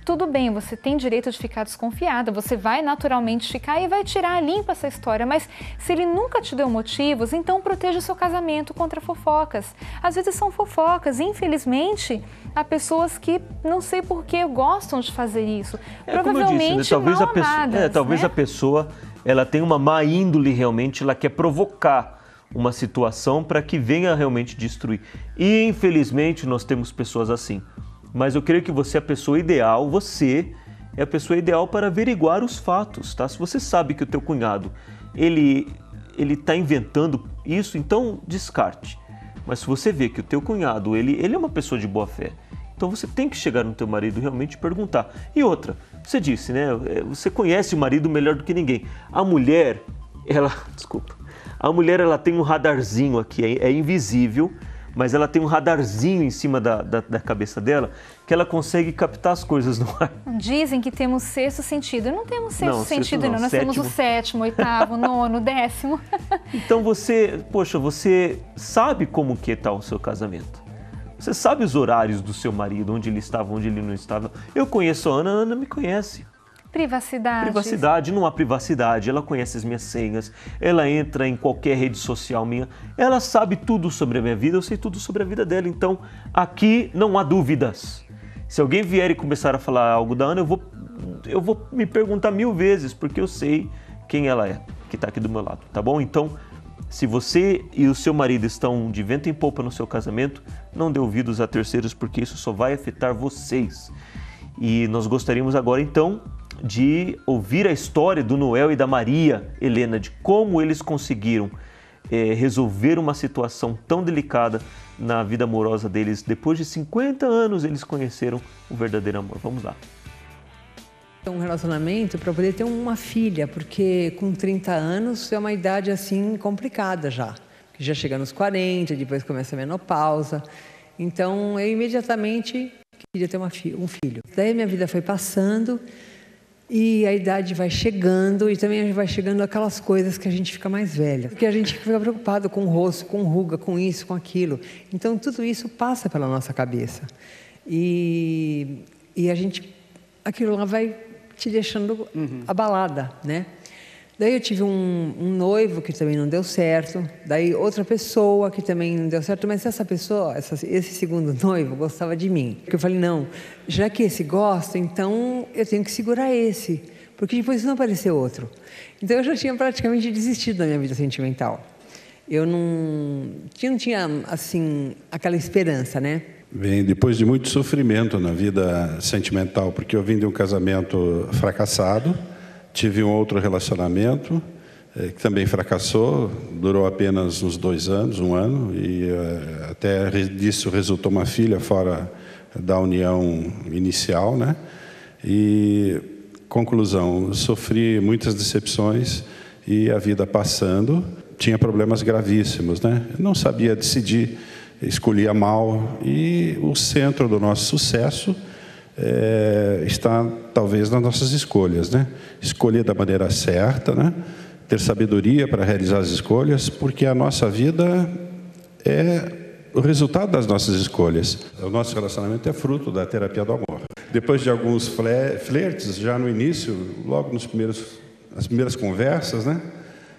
S2: tudo bem, você tem direito de ficar desconfiada, você vai naturalmente ficar e vai tirar limpa essa história, mas se ele nunca te deu motivos, então proteja o seu casamento contra fofocas. Às vezes são fofocas, infelizmente, há pessoas que não sei por que gostam de fazer isso. Provavelmente
S1: como eu disse, né?
S2: Talvez
S1: a pessoa ela tem uma má índole realmente, ela quer provocar uma situação para que venha realmente destruir. E infelizmente nós temos pessoas assim. Mas eu creio que você é a pessoa ideal, você é a pessoa ideal para averiguar os fatos, tá? Se você sabe que o teu cunhado, ele está inventando isso, então descarte. Mas se você vê que o teu cunhado, ele é uma pessoa de boa fé, então você tem que chegar no teu marido e realmente perguntar. E outra, você disse, né? Você conhece o marido melhor do que ninguém. A mulher, ela tem um radarzinho aqui, é invisível, mas ela tem um radarzinho em cima da cabeça dela que ela consegue captar as coisas no ar.
S2: Dizem que temos sexto sentido. Não temos sexto sentido, não. Nós temos o 7º, 8º, 9º, 10º.
S1: Então você sabe como que está o seu casamento. Você sabe os horários do seu marido, onde ele estava, onde ele não estava. Eu conheço a Ana me conhece. Privacidade, não há privacidade, ela conhece as minhas senhas, ela entra em qualquer rede social minha, ela sabe tudo sobre a minha vida, eu sei tudo sobre a vida dela, então aqui não há dúvidas. Se alguém vier e começar a falar algo da Ana, eu vou me perguntar 1000 vezes, porque eu sei quem ela é, que está aqui do meu lado, tá bom? Então, se você e o seu marido estão de vento em popa no seu casamento, não dê ouvidos a terceiros, porque isso só vai afetar vocês. E nós gostaríamos agora, então, de ouvir a história do Noel e da Maria Helena, de como eles conseguiram resolver uma situação tão delicada na vida amorosa deles. Depois de 50 anos, eles conheceram o verdadeiro amor. Vamos lá.
S18: Um relacionamento para poder ter uma filha, porque com 30 anos é uma idade assim complicada já. Já chega nos 40, depois começa a menopausa. Então, eu imediatamente queria ter um filho. Daí minha vida foi passando e a idade vai chegando e também vai chegando aquelas coisas que a gente fica mais velha. Porque a gente fica preocupado com o rosto, com ruga, com isso, com aquilo. Então, tudo isso passa pela nossa cabeça. E a gente, aquilo lá vai te deixando abalada, né? Daí eu tive um noivo que também não deu certo, daí outra pessoa que também não deu certo, mas essa pessoa, esse segundo noivo gostava de mim. Porque eu falei, não, já que esse gosta, então eu tenho que segurar esse, porque depois não apareceu outro. Então eu já tinha praticamente desistido da minha vida sentimental. Eu não tinha, assim, aquela esperança, né?
S19: Vem depois de muito sofrimento na vida sentimental, porque eu vim de um casamento fracassado, tive um outro relacionamento que também fracassou, durou apenas uns 2 anos, 1 ano, e até disso resultou uma filha fora da união inicial, né? E, conclusão, sofri muitas decepções e a vida passando, tinha problemas gravíssimos, né? Eu não sabia decidir, escolhia mal, e o centro do nosso sucesso está talvez nas nossas escolhas, né? Escolher da maneira certa, né? Ter sabedoria para realizar as escolhas, porque a nossa vida é o resultado das nossas escolhas. O nosso relacionamento é fruto da terapia do amor. Depois de alguns flertes, já no início, logo nas primeiras conversas, né?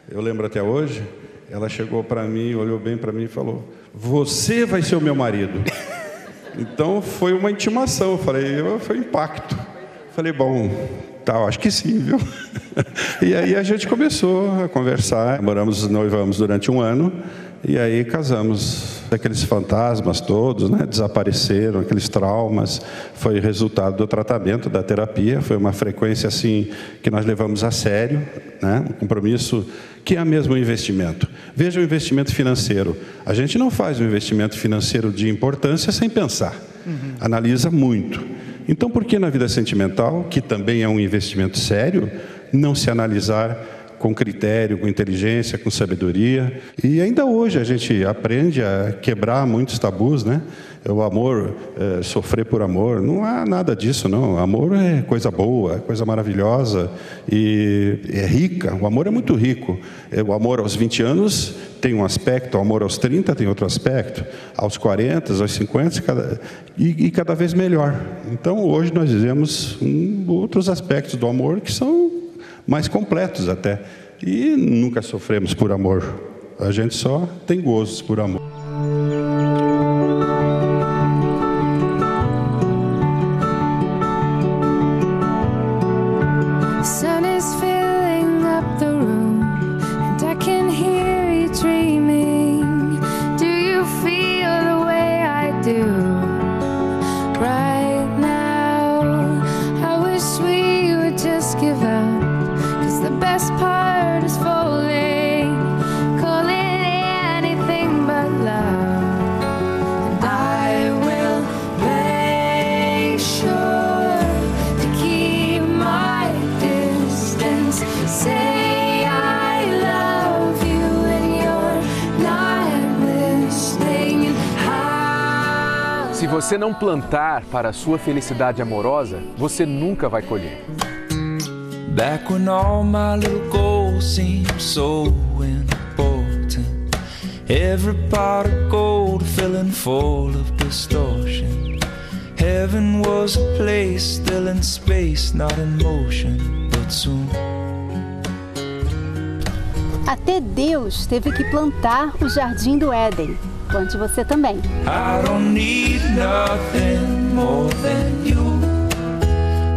S19: Eu lembro até hoje, ela chegou para mim, olhou bem para mim e falou: "Você vai ser o meu marido." Então foi uma intimação, foi um impacto. Falei, bom, tá, acho que sim, viu? E aí a gente começou a conversar, noivamos durante 1 ano, e aí casamos. Aqueles fantasmas todos, né, desapareceram, aqueles traumas, foi resultado do tratamento, da terapia, foi uma frequência assim que nós levamos a sério, né, um compromisso que é mesmo um investimento. Veja o investimento financeiro. A gente não faz um investimento financeiro de importância sem pensar. analisa muito. Então, por que na vida sentimental, que também é um investimento sério, não se analisar com critério, com inteligência, com sabedoria? E ainda hoje a gente aprende a quebrar muitos tabus, né? O amor, sofrer por amor, não há nada disso, não. Amor é coisa boa, é coisa maravilhosa e é rica. O amor é muito rico. O amor aos 20 anos tem um aspecto, o amor aos 30 tem outro aspecto, aos 40, aos 50 e cada vez melhor. Então, hoje nós vivemos outros aspectos do amor que são mais completos até. E nunca sofremos por amor. A gente só tem gozos por amor.
S20: Se você não plantar para a sua felicidade amorosa, você nunca vai colher.
S21: Back when all my little goals seemed so important, every pot of gold filling full of distortion. Heaven was a place still in space, not in motion, but soon.
S8: Até Deus teve que plantar o Jardim do Éden. Plante você também.
S21: I don't need nothing more than you.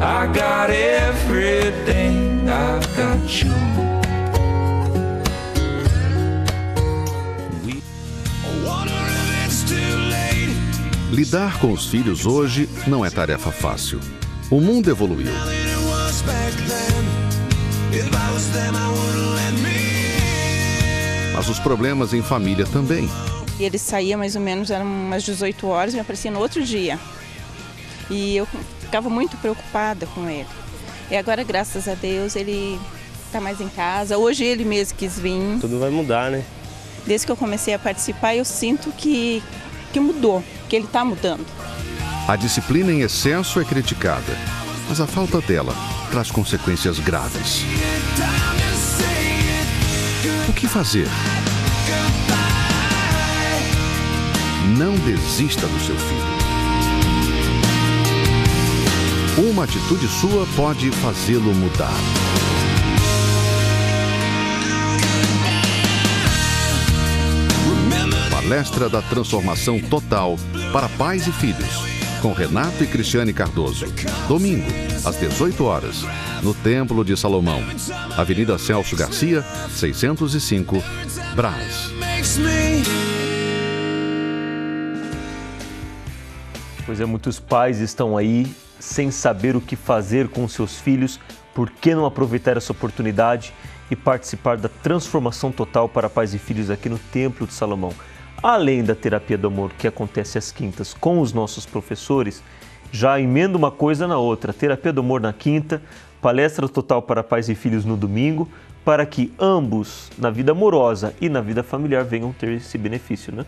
S21: I got everything, I've got you.
S17: Lidar com os filhos hoje não é tarefa fácil. O mundo evoluiu. Mas os problemas em família também.
S22: E ele saía mais ou menos, eram umas 18 horas, e me aparecia no outro dia. E eu ficava muito preocupada com ele. E agora, graças a Deus, ele está mais em casa. Hoje ele mesmo quis vir.
S23: Tudo vai mudar, né?
S22: Desde que eu comecei a participar, eu sinto que mudou, que ele está mudando.
S17: A disciplina em excesso é criticada, mas a falta dela traz consequências graves. O que fazer? Não desista do seu filho. Uma atitude sua pode fazê-lo mudar. Palestra da Transformação Total para Pais e Filhos, com Renato e Cristiane Cardoso. Domingo, às 18 horas, no Templo de Salomão, Avenida Celso Garcia, 605, Brás.
S1: Pois é, muitos pais estão aí sem saber o que fazer com seus filhos. Por que não aproveitar essa oportunidade e participar da transformação total para pais e filhos aqui no Templo de Salomão? Além da terapia do amor, que acontece às quintas com os nossos professores, já emenda uma coisa na outra. Terapia do amor na quinta, palestra total para pais e filhos no domingo, para que ambos, na vida amorosa e na vida familiar, venham ter esse benefício, né?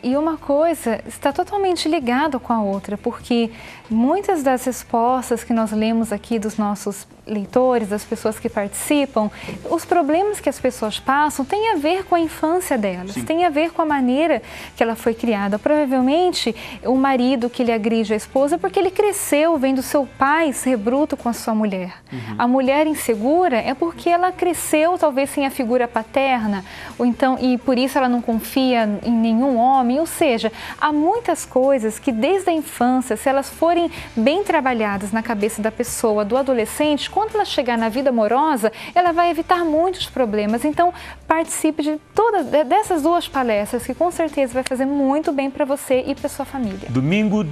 S2: E uma coisa está totalmente ligada com a outra, porque muitas das respostas que nós lemos aqui dos nossos leitores, das pessoas que participam, os problemas que as pessoas passam têm a ver com a infância delas, têm a ver com a maneira que ela foi criada. Provavelmente, o marido que lhe agride a esposa porque ele cresceu vendo seu pai ser bruto com a sua mulher. A mulher insegura é porque ela cresceu talvez sem a figura paterna, ou então, e por isso ela não confia em nenhum homem. Ou seja, há muitas coisas que desde a infância, se elas forem bem trabalhadas na cabeça da pessoa, do adolescente, quando ela chegar na vida amorosa, ela vai evitar muitos problemas. Então, participe de todas dessas duas palestras, que com certeza vai fazer muito bem para você e para sua família.
S1: Domingo,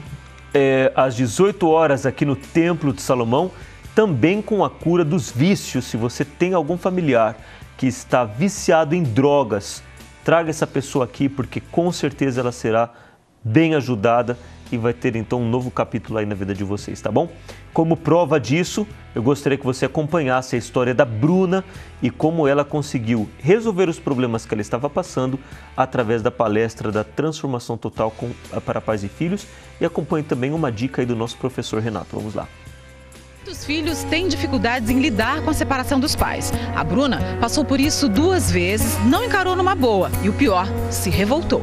S1: às 18 horas, aqui no Templo de Salomão, também com a cura dos vícios. Se você tem algum familiar que está viciado em drogas, traga essa pessoa aqui, porque com certeza ela será bem ajudada e vai ter então um novo capítulo aí na vida de vocês, tá bom? Como prova disso, eu gostaria que você acompanhasse a história da Bruna e como ela conseguiu resolver os problemas que ela estava passando através da palestra da Transformação Total para Pais e Filhos, e acompanhe também uma dica aí do nosso professor Renato. Vamos lá.
S5: Muitos filhos têm dificuldades em lidar com a separação dos pais. A Bruna passou por isso 2 vezes, não encarou numa boa e o pior, se revoltou.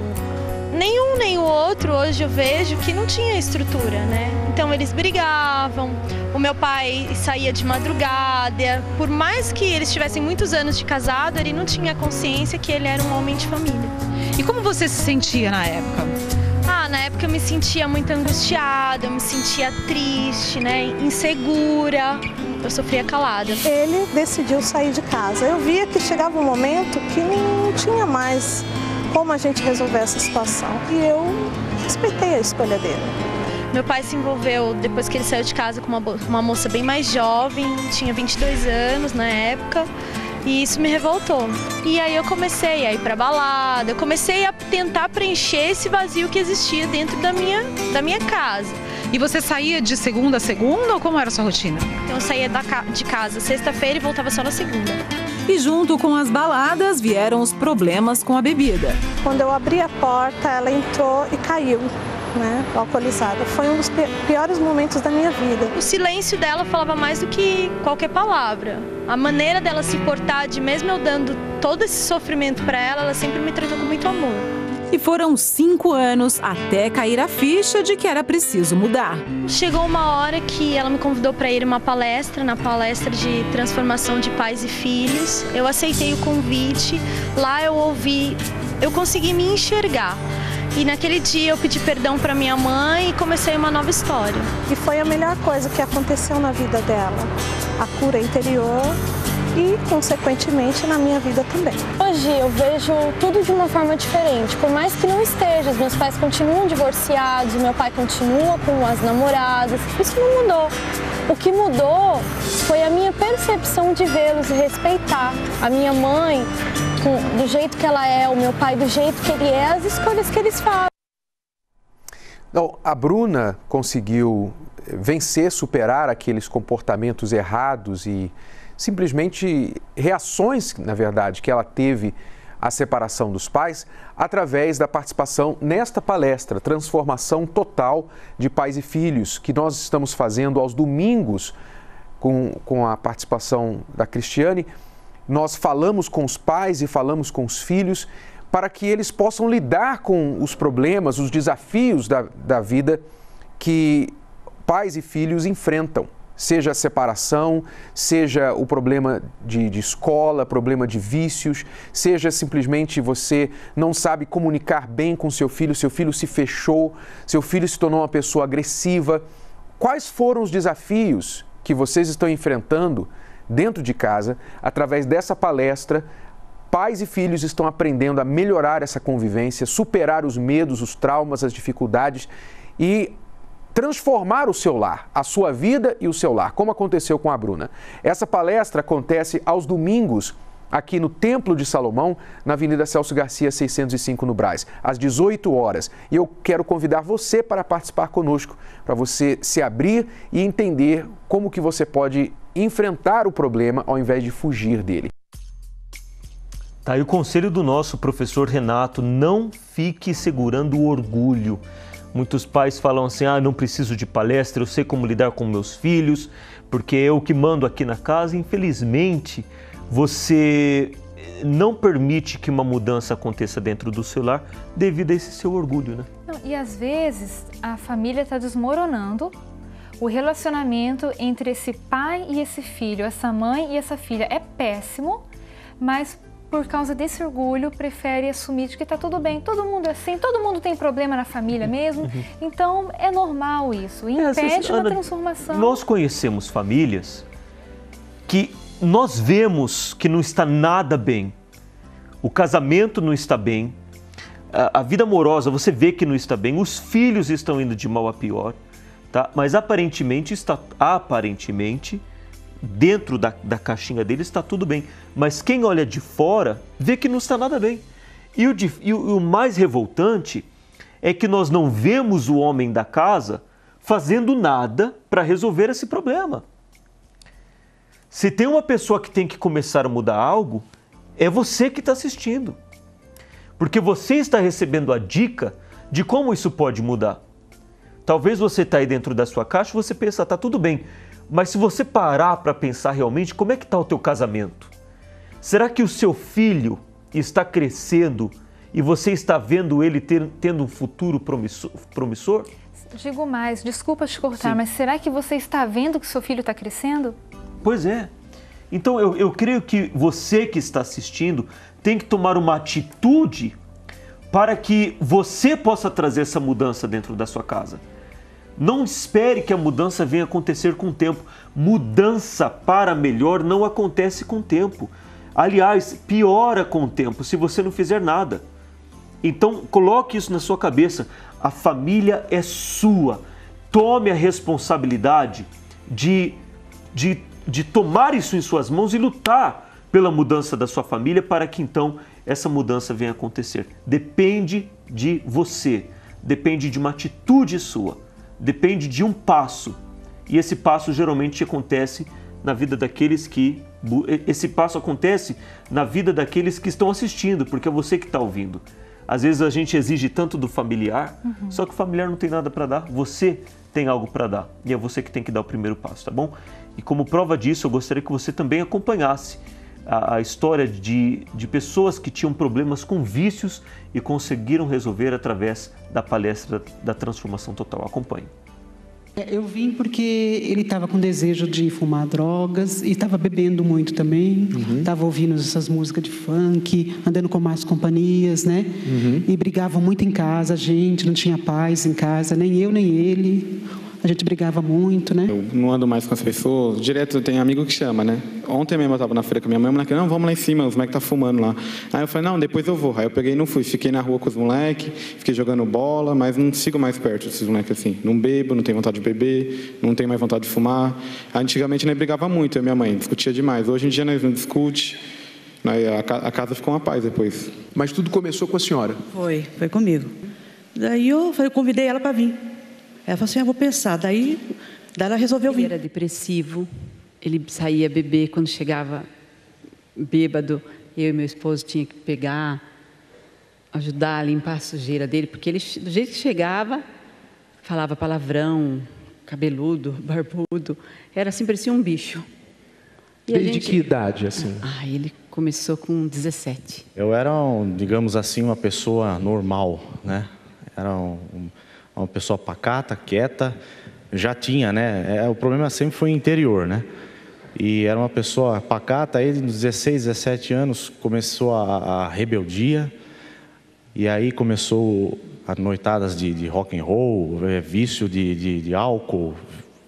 S6: Nenhum nem o outro hoje eu vejo que não tinha estrutura, né? Então eles brigavam, o meu pai saía de madrugada, por mais que eles tivessem muitos anos de casado, ele não tinha consciência que ele era um homem de família.
S5: E como você se sentia na época?
S6: Na época eu me sentia muito angustiada, eu me sentia triste, né, insegura, eu sofria calada.
S23: Ele decidiu sair de casa. Eu via que chegava um momento que não tinha mais como a gente resolver essa situação. E eu respeitei a escolha dele.
S6: Meu pai se envolveu depois que ele saiu de casa com uma moça bem mais jovem, tinha 22 anos na época. E isso me revoltou. E aí eu comecei a ir pra balada, eu comecei a tentar preencher esse vazio que existia dentro da minha casa.
S5: E você saía de segunda a segunda ou como era a sua rotina?
S6: Então eu saía de casa sexta-feira e voltava só na segunda.
S5: E junto com as baladas vieram os problemas com a bebida.
S23: Quando eu abri a porta, ela entrou e caiu, né, alcoolizada. Foi um dos piores momentos da minha vida.
S6: O silêncio dela falava mais do que qualquer palavra. A maneira dela se portar, de mesmo eu dando todo esse sofrimento para ela sempre me tratou com muito amor.
S5: E foram 5 anos até cair a ficha de que era preciso mudar.
S6: Chegou uma hora que ela me convidou para ir a uma palestra, na palestra de transformação de pais e filhos. Eu aceitei o convite, lá eu consegui me enxergar. E naquele dia eu pedi perdão para minha mãe e comecei uma nova história.
S23: E foi a melhor coisa que aconteceu na vida dela. A cura interior e, consequentemente, na minha vida também.
S6: Hoje eu vejo tudo de uma forma diferente. Por mais que não esteja, os meus pais continuam divorciados, meu pai continua com as namoradas. Isso não mudou. O que mudou foi a minha percepção de vê-los e respeitar. A minha mãe, do jeito que ela é, o meu pai do jeito que ele é, as escolhas que eles fazem.
S7: Então, a Bruna conseguiu vencer, superar aqueles comportamentos errados e simplesmente reações, na verdade, que ela teve à separação dos pais através da participação nesta palestra Transformação Total de Pais e Filhos, que nós estamos fazendo aos domingos com a participação da Cristiane. Nós falamos com os pais e falamos com os filhos para que eles possam lidar com os problemas, os desafios da vida que pais e filhos enfrentam. Seja a separação, seja o problema de escola, problema de vícios, seja simplesmente você não sabe comunicar bem com seu filho se fechou, seu filho se tornou uma pessoa agressiva. Quais foram os desafios que vocês estão enfrentando dentro de casa? Através dessa palestra, pais e filhos estão aprendendo a melhorar essa convivência, superar os medos, os traumas, as dificuldades e transformar o seu lar, a sua vida e o seu lar, como aconteceu com a Bruna. Essa palestra acontece aos domingos aqui no Templo de Salomão, na Avenida Celso Garcia, 605, no Brás, às 18 horas. E eu quero convidar você para participar conosco, para você se abrir e entender como que você pode enfrentar o problema ao invés de fugir dele.
S1: Tá aí o conselho do nosso professor Renato: não fique segurando o orgulho. Muitos pais falam assim: não preciso de palestra, eu sei como lidar com meus filhos, porque é eu que mando aqui na casa. Infelizmente, você não permite que uma mudança aconteça dentro do seu lar devido a esse seu orgulho, né?
S2: E às vezes a família está desmoronando, o relacionamento entre esse pai e esse filho, essa mãe e essa filha é péssimo, mas por causa desse orgulho, prefere assumir que está tudo bem, todo mundo é assim, todo mundo tem problema na família mesmo, então é normal isso, impede uma transformação.
S1: Nós conhecemos famílias que nós vemos que não está nada bem, o casamento não está bem, a vida amorosa você vê que não está bem, os filhos estão indo de mal a pior, tá? Mas aparentemente dentro da caixinha dele está tudo bem, mas quem olha de fora vê que não está nada bem. E o mais revoltante é que nós não vemos o homem da casa fazendo nada para resolver esse problema. Se tem uma pessoa que tem que começar a mudar algo, é você que está assistindo. Porque você está recebendo a dica de como isso pode mudar. Talvez você está aí dentro da sua caixa e você pensa, tá tudo bem. Mas se você parar para pensar realmente, como é que está o teu casamento? Será que o seu filho está crescendo e você está vendo ele tendo um futuro promissor?
S2: Digo mais, desculpa te cortar, mas será que você está vendo que seu filho está crescendo?
S1: Pois é. Então eu creio que você que está assistindo tem que tomar uma atitude para que você possa trazer essa mudança dentro da sua casa. Não espere que a mudança venha acontecer com o tempo. Mudança para melhor não acontece com o tempo. Aliás, piora com o tempo se você não fizer nada. Então, coloque isso na sua cabeça. A família é sua. Tome a responsabilidade de tomar isso em suas mãos e lutar pela mudança da sua família para que então essa mudança venha acontecer. Depende de você. Depende de uma atitude sua. Depende de um passo, e esse passo geralmente acontece na vida daqueles que... Esse passo acontece na vida daqueles que estão assistindo, porque é você que está ouvindo. Às vezes a gente exige tanto do familiar, só que o familiar não tem nada para dar, você tem algo para dar, e é você que tem que dar o primeiro passo, tá bom? E como prova disso, eu gostaria que você também acompanhasse a história de pessoas que tinham problemas com vícios e conseguiram resolver através da palestra da Transformação Total. Acompanhe.
S3: Eu vim porque ele estava com desejo de fumar drogas e estava bebendo muito também. Estava ouvindo essas músicas de funk, andando com más companhias, né? E brigava muito em casa, a gente não tinha paz em casa, nem eu nem ele. A gente brigava muito, né?
S12: Eu não ando mais com as pessoas. Direto tem amigo que chama, né? Ontem mesmo eu tava na feira com minha mãe, não, vamos lá em cima, os moleques tá fumando lá. Aí eu falei, não, depois eu vou. Aí eu peguei e não fui. Fiquei na rua com os moleques, fiquei jogando bola, mas não sigo mais perto desses moleques assim. Não bebo, não tenho vontade de beber, não tenho mais vontade de fumar. Antigamente nós brigava muito, eu e minha mãe, discutia demais. Hoje em dia nós não discute. A casa ficou uma paz depois.
S7: Mas tudo começou com a senhora?
S13: Foi comigo. Daí eu convidei ela para vir. Ela falou assim, vou pensar. Daí ela resolveu vir.
S24: Ele era depressivo, ele saía beber quando chegava bêbado. Eu e meu esposo tinha que pegar, ajudar a limpar a sujeira dele, porque ele, do jeito que chegava, falava palavrão, cabeludo, barbudo. Era assim, parecia um bicho.
S7: E desde que idade, assim?
S24: Ele começou com 17.
S25: Eu era, digamos assim, uma pessoa normal, né? Era uma pessoa pacata, quieta, já tinha, né? O problema sempre foi interior, né? E era uma pessoa pacata, aí nos 16, 17 anos começou a rebeldia, e aí começou as noitadas de rock and roll, vício de álcool,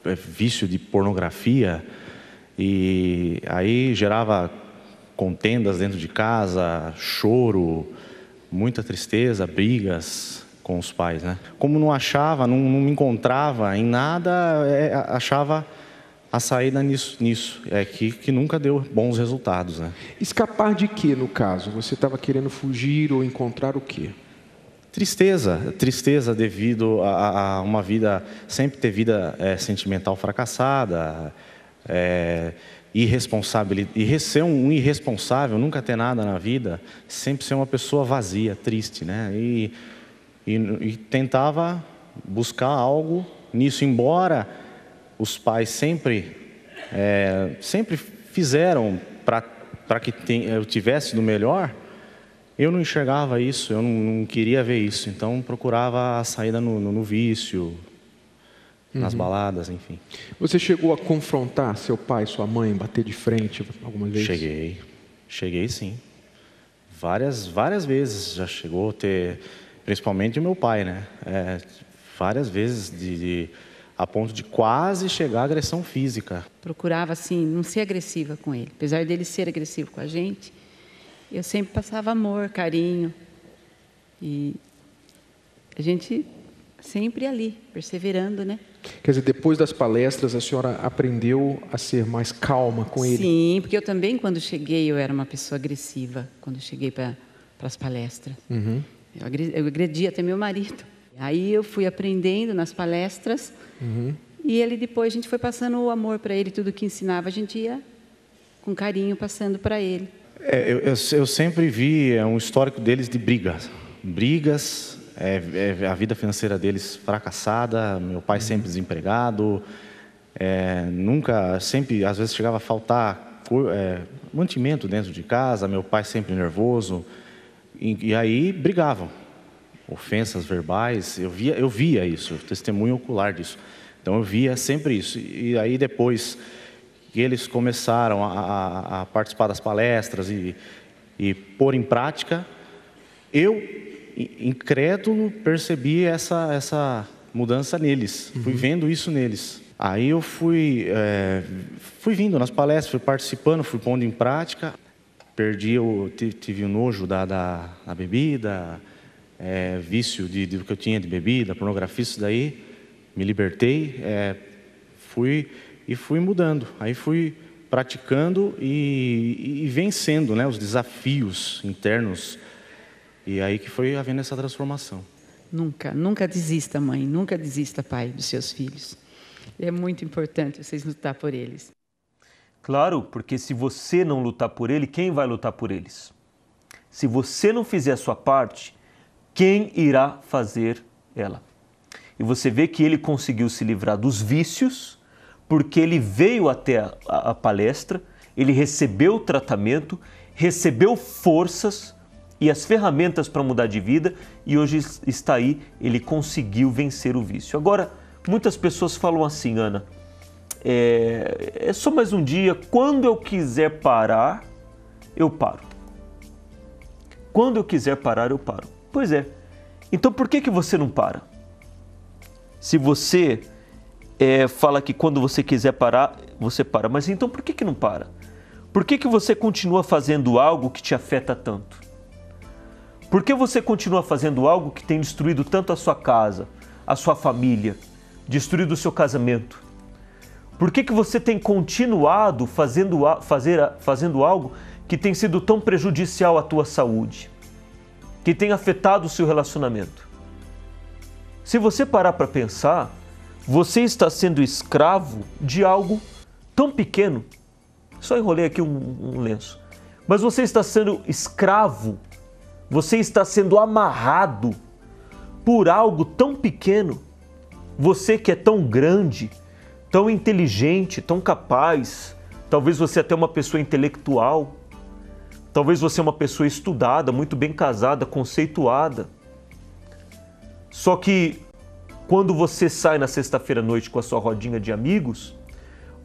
S25: vício de pornografia, e aí gerava contendas dentro de casa, choro, muita tristeza, brigas com os pais, né? Como não achava, não me encontrava em nada, achava a saída nisso que nunca deu bons resultados, né?
S7: Escapar de quê, no caso? Você estava querendo fugir ou encontrar o quê?
S25: Tristeza devido a uma vida, sempre ter vida sentimental fracassada, irresponsabilidade, ser um irresponsável, nunca ter nada na vida, sempre ser uma pessoa vazia, triste, né? E tentava buscar algo nisso, embora os pais sempre fizeram para que eu tivesse do melhor, eu não enxergava isso, eu não queria ver isso, então procurava a saída no vício, nas baladas, enfim.
S7: Você chegou a confrontar seu pai, sua mãe, bater de frente alguma vez?
S25: Cheguei sim, várias vezes já chegou a ter... Principalmente o meu pai, né? Várias vezes, a ponto de quase chegar à agressão física.
S24: Procurava, assim, não ser agressiva com ele. Apesar dele ser agressivo com a gente, eu sempre passava amor, carinho. E a gente sempre ali, perseverando, né?
S7: Quer dizer, depois das palestras, a senhora aprendeu a ser mais calma com ele?
S24: Sim, porque eu também, quando cheguei, eu era uma pessoa agressiva, quando cheguei para as palestras. Eu agredia até meu marido. Aí eu fui aprendendo nas palestras e ele depois, a gente foi passando o amor para ele, tudo que ensinava, a gente ia com carinho passando para ele.
S25: Eu sempre vi um histórico deles de brigas, a vida financeira deles fracassada, meu pai sempre desempregado, sempre, às vezes chegava a faltar mantimento dentro de casa, meu pai sempre nervoso, e aí brigavam, ofensas verbais, eu via isso, testemunho ocular disso, então eu via sempre isso, e aí depois que eles começaram a participar das palestras e pôr em prática, eu, incrédulo, percebi essa mudança neles, fui vendo isso neles. Aí eu fui vindo nas palestras, fui participando, fui pondo em prática, tive o nojo da bebida, vício do que eu tinha de bebida, pornografia, isso daí, me libertei, fui mudando, aí fui praticando e vencendo, né, os desafios internos, e aí que foi havendo essa transformação.
S24: Nunca desista, mãe, nunca desista, pai, dos seus filhos. É muito importante vocês lutar por eles.
S1: Claro, porque se você não lutar por ele, quem vai lutar por eles? Se você não fizer a sua parte, quem irá fazer ela? E você vê que ele conseguiu se livrar dos vícios, porque ele veio até a palestra, ele recebeu o tratamento, recebeu forças e as ferramentas para mudar de vida, e hoje está aí, ele conseguiu vencer o vício. Agora, muitas pessoas falam assim, Ana, é só mais um dia, quando eu quiser parar, eu paro. Quando eu quiser parar, eu paro. Pois é, então por que você não para? Se você fala que quando você quiser parar, você para, mas então por que não para? Por que você continua fazendo algo que te afeta tanto? Por que você continua fazendo algo que tem destruído tanto a sua casa, a sua família, destruído o seu casamento? Por que você tem continuado fazendo algo que tem sido tão prejudicial à tua saúde, que tem afetado o seu relacionamento? Se você parar para pensar, você está sendo escravo de algo tão pequeno. Só enrolei aqui um lenço. Mas você está sendo escravo, você está sendo amarrado por algo tão pequeno. Você que é tão grande, tão inteligente, tão capaz, talvez você até uma pessoa intelectual, talvez você é uma pessoa estudada, muito bem casada, conceituada. Só que quando você sai na sexta-feira à noite com a sua rodinha de amigos,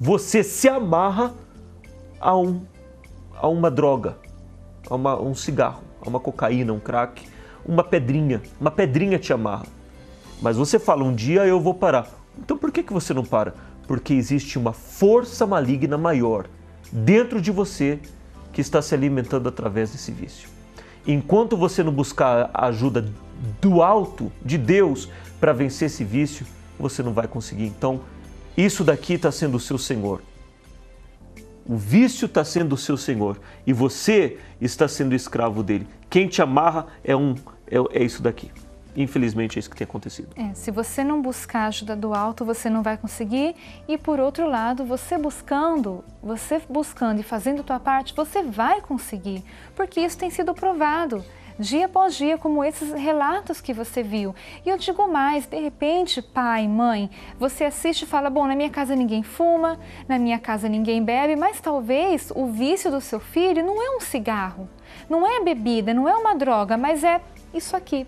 S1: você se amarra a uma droga, a um cigarro, a uma cocaína, um crack, uma pedrinha te amarra. Mas você fala, um dia eu vou parar. Então por que você não para? Porque existe uma força maligna maior dentro de você que está se alimentando através desse vício. Enquanto você não buscar a ajuda do alto, de Deus, para vencer esse vício, você não vai conseguir. Então, isso daqui está sendo o seu senhor. O vício está sendo o seu senhor e você está sendo escravo dele. Quem te amarra é isso daqui. Infelizmente é isso que tem acontecido.
S2: Se você não buscar a ajuda do alto, você não vai conseguir. E por outro lado, você buscando e fazendo a tua parte, você vai conseguir. Porque isso tem sido provado dia após dia, como esses relatos que você viu. E eu digo mais, de repente, pai, mãe, você assiste e fala, bom, na minha casa ninguém fuma, na minha casa ninguém bebe, mas talvez o vício do seu filho não é um cigarro, não é bebida, não é uma droga, mas é isso aqui.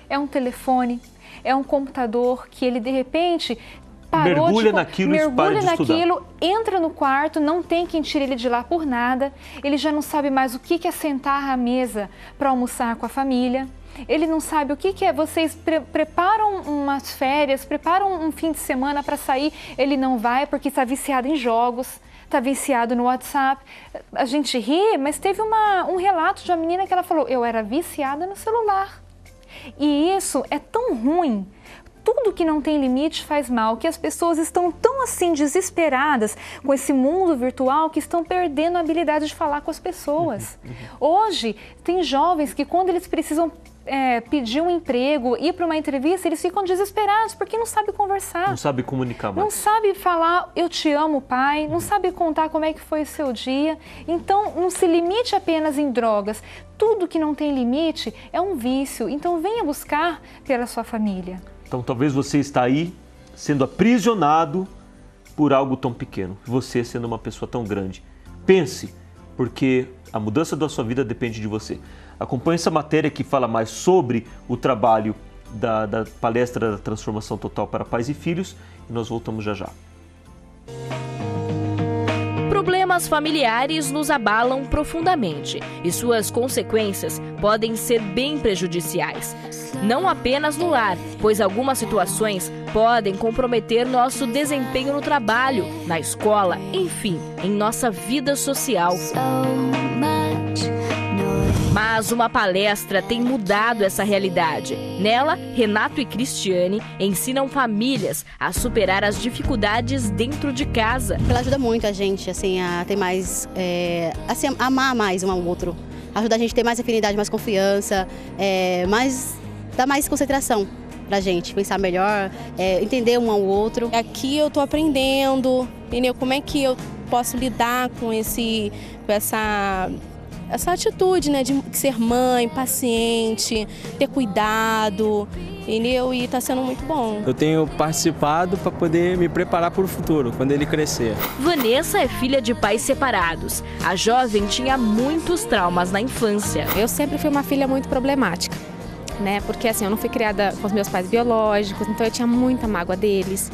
S2: É um telefone, é um computador que ele, de repente, parou,
S1: mergulha naquilo,
S2: entra no quarto, não tem quem tire ele de lá por nada, ele já não sabe mais o que é sentar à mesa para almoçar com a família, ele não sabe o que é, vocês preparam umas férias, preparam um fim de semana para sair, ele não vai porque está viciado em jogos, está viciado no WhatsApp. A gente ri, mas teve um relato de uma menina que ela falou, eu era viciada no celular. E isso é tão ruim. Tudo que não tem limite faz mal, que as pessoas estão tão assim desesperadas com esse mundo virtual que estão perdendo a habilidade de falar com as pessoas. Hoje, tem jovens que quando eles precisam pedir um emprego, ir para uma entrevista, eles ficam desesperados porque não sabem conversar.
S1: Não sabe comunicar mais.
S2: Não sabe falar, eu te amo, pai, não sabe contar como é que foi o seu dia. Então, não se limite apenas em drogas. Tudo que não tem limite é um vício. Então, venha buscar pela sua família.
S1: Então, talvez você está aí sendo aprisionado por algo tão pequeno. Você sendo uma pessoa tão grande. Pense, porque a mudança da sua vida depende de você. Acompanhe essa matéria que fala mais sobre o trabalho da palestra da Transformação Total para Pais e Filhos e nós voltamos já já.
S4: Problemas familiares nos abalam profundamente e suas consequências podem ser bem prejudiciais. Não apenas no lar, pois algumas situações podem comprometer nosso desempenho no trabalho, na escola, enfim, em nossa vida social. Mas uma palestra tem mudado essa realidade. Nela, Renato e Cristiane ensinam famílias a superar as dificuldades dentro de casa.
S9: Ela ajuda muito a gente assim, a ter mais, a amar mais um ao outro. Ajuda a gente a ter mais afinidade, mais confiança, dá mais concentração pra gente, pensar melhor, entender um ao outro.
S6: Aqui eu tô aprendendo, entendeu? Como é que eu posso lidar com essa atitude, né, de ser mãe, paciente, ter cuidado, entendeu? E está sendo muito bom.
S10: Eu tenho participado para poder me preparar para o futuro, quando ele crescer.
S4: Vanessa é filha de pais separados. A jovem tinha muitos traumas na infância.
S11: Eu sempre fui uma filha muito problemática, né? Porque assim, eu não fui criada com os meus pais biológicos, então eu tinha muita mágoa deles.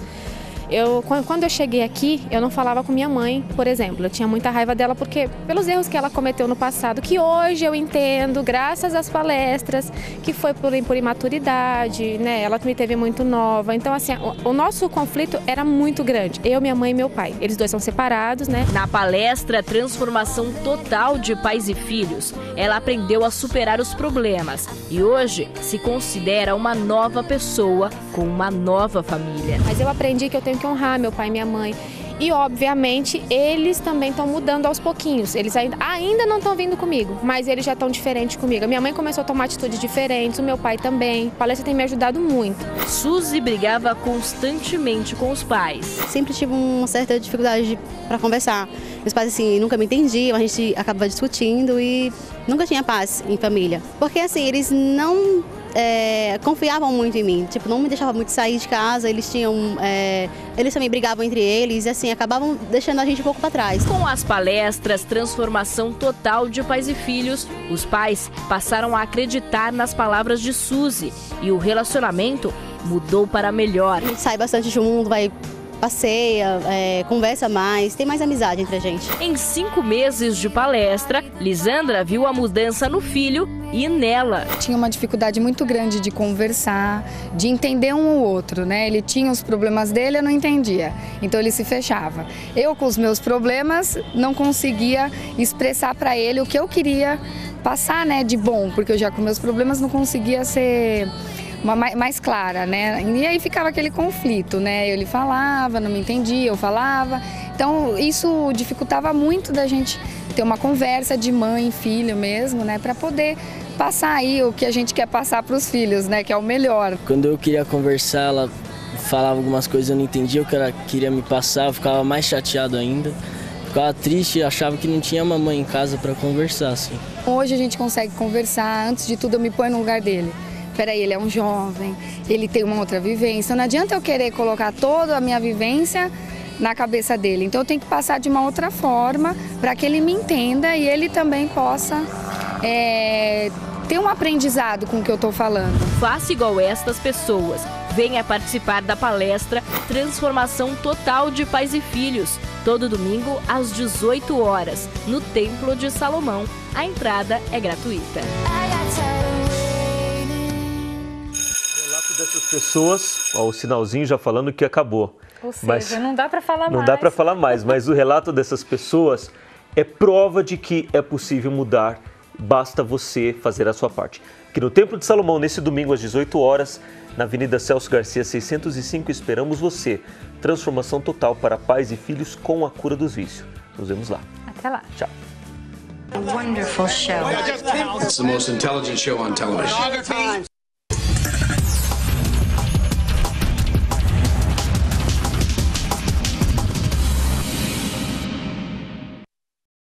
S11: Quando eu cheguei aqui, eu não falava com minha mãe, por exemplo. Eu tinha muita raiva dela porque pelos erros que ela cometeu no passado, que hoje eu entendo, graças às palestras, que foi por imaturidade, né? Ela me teve muito nova. Então, assim, o nosso conflito era muito grande. Eu, minha mãe e meu pai. Eles dois são separados, né?
S4: Na palestra Transformação Total de Pais e Filhos, ela aprendeu a superar os problemas e hoje se considera uma nova pessoa com uma nova família.
S11: Mas eu aprendi que eu tenho que honrar meu pai e minha mãe. E, obviamente, eles também estão mudando aos pouquinhos. Eles ainda não estão vindo comigo, mas eles já estão diferentes comigo. A minha mãe começou a tomar atitudes diferentes, o meu pai também. A palestra tem me ajudado muito.
S4: Suzy brigava constantemente com os pais.
S9: Sempre tive uma certa dificuldade para conversar. Meus pais, assim, nunca me entendiam, a gente acabava discutindo e nunca tinha paz em família. Porque, assim, eles não confiavam muito em mim, tipo, não me deixavam muito sair de casa, eles também brigavam entre eles e assim, acabavam deixando a gente um pouco para trás.
S4: Com as palestras Transformação Total de Pais e Filhos, os pais passaram a acreditar nas palavras de Suzy e o relacionamento mudou para melhor.
S9: A gente sai bastante junto, passeia, conversa mais, tem mais amizade entre a gente.
S4: Em 5 meses de palestra, Lisandra viu a mudança no filho e nela.
S16: Tinha uma dificuldade muito grande de conversar, de entender um ou outro, né? Ele tinha os problemas dele, eu não entendia, então ele se fechava. Eu, com os meus problemas, não conseguia expressar para ele o que eu queria passar, né, de bom, porque eu já com meus problemas não conseguia ser mais clara, né? E aí ficava aquele conflito, né? Ele falava, não me entendia, eu falava. Então isso dificultava muito da gente ter uma conversa de mãe e filho mesmo, né? Para poder passar aí o que a gente quer passar para os filhos, né? Que é o melhor.
S26: Quando eu queria conversar, ela falava algumas coisas, eu não entendia o que ela queria me passar, eu ficava mais chateado ainda. Ficava triste, achava que não tinha mamãe em casa para conversar, assim.
S16: Hoje a gente consegue conversar, antes de tudo eu me ponho no lugar dele. Peraí, ele é um jovem, ele tem uma outra vivência, não adianta eu querer colocar toda a minha vivência na cabeça dele. Então eu tenho que passar de uma outra forma para que ele me entenda e ele também possa ter um aprendizado com o que eu estou falando.
S4: Faça igual estas pessoas. Venha participar da palestra Transformação Total de Pais e Filhos, todo domingo às 18 horas, no Templo de Salomão. A entrada é gratuita.
S1: Dessas pessoas, o sinalzinho já falando que acabou.
S2: Ou seja, não dá para falar mais.
S1: Não dá para falar mais, mas o relato dessas pessoas é prova de que é possível mudar, basta você fazer a sua parte. Aqui no Templo de Salomão, nesse domingo às 18 horas, na Avenida Celso Garcia 605, esperamos você. Transformação total para pais e filhos com a cura dos vícios. Nos vemos lá.
S2: Até lá.
S1: Tchau.
S8: A wonderful show.
S14: It's the most intelligent show on television.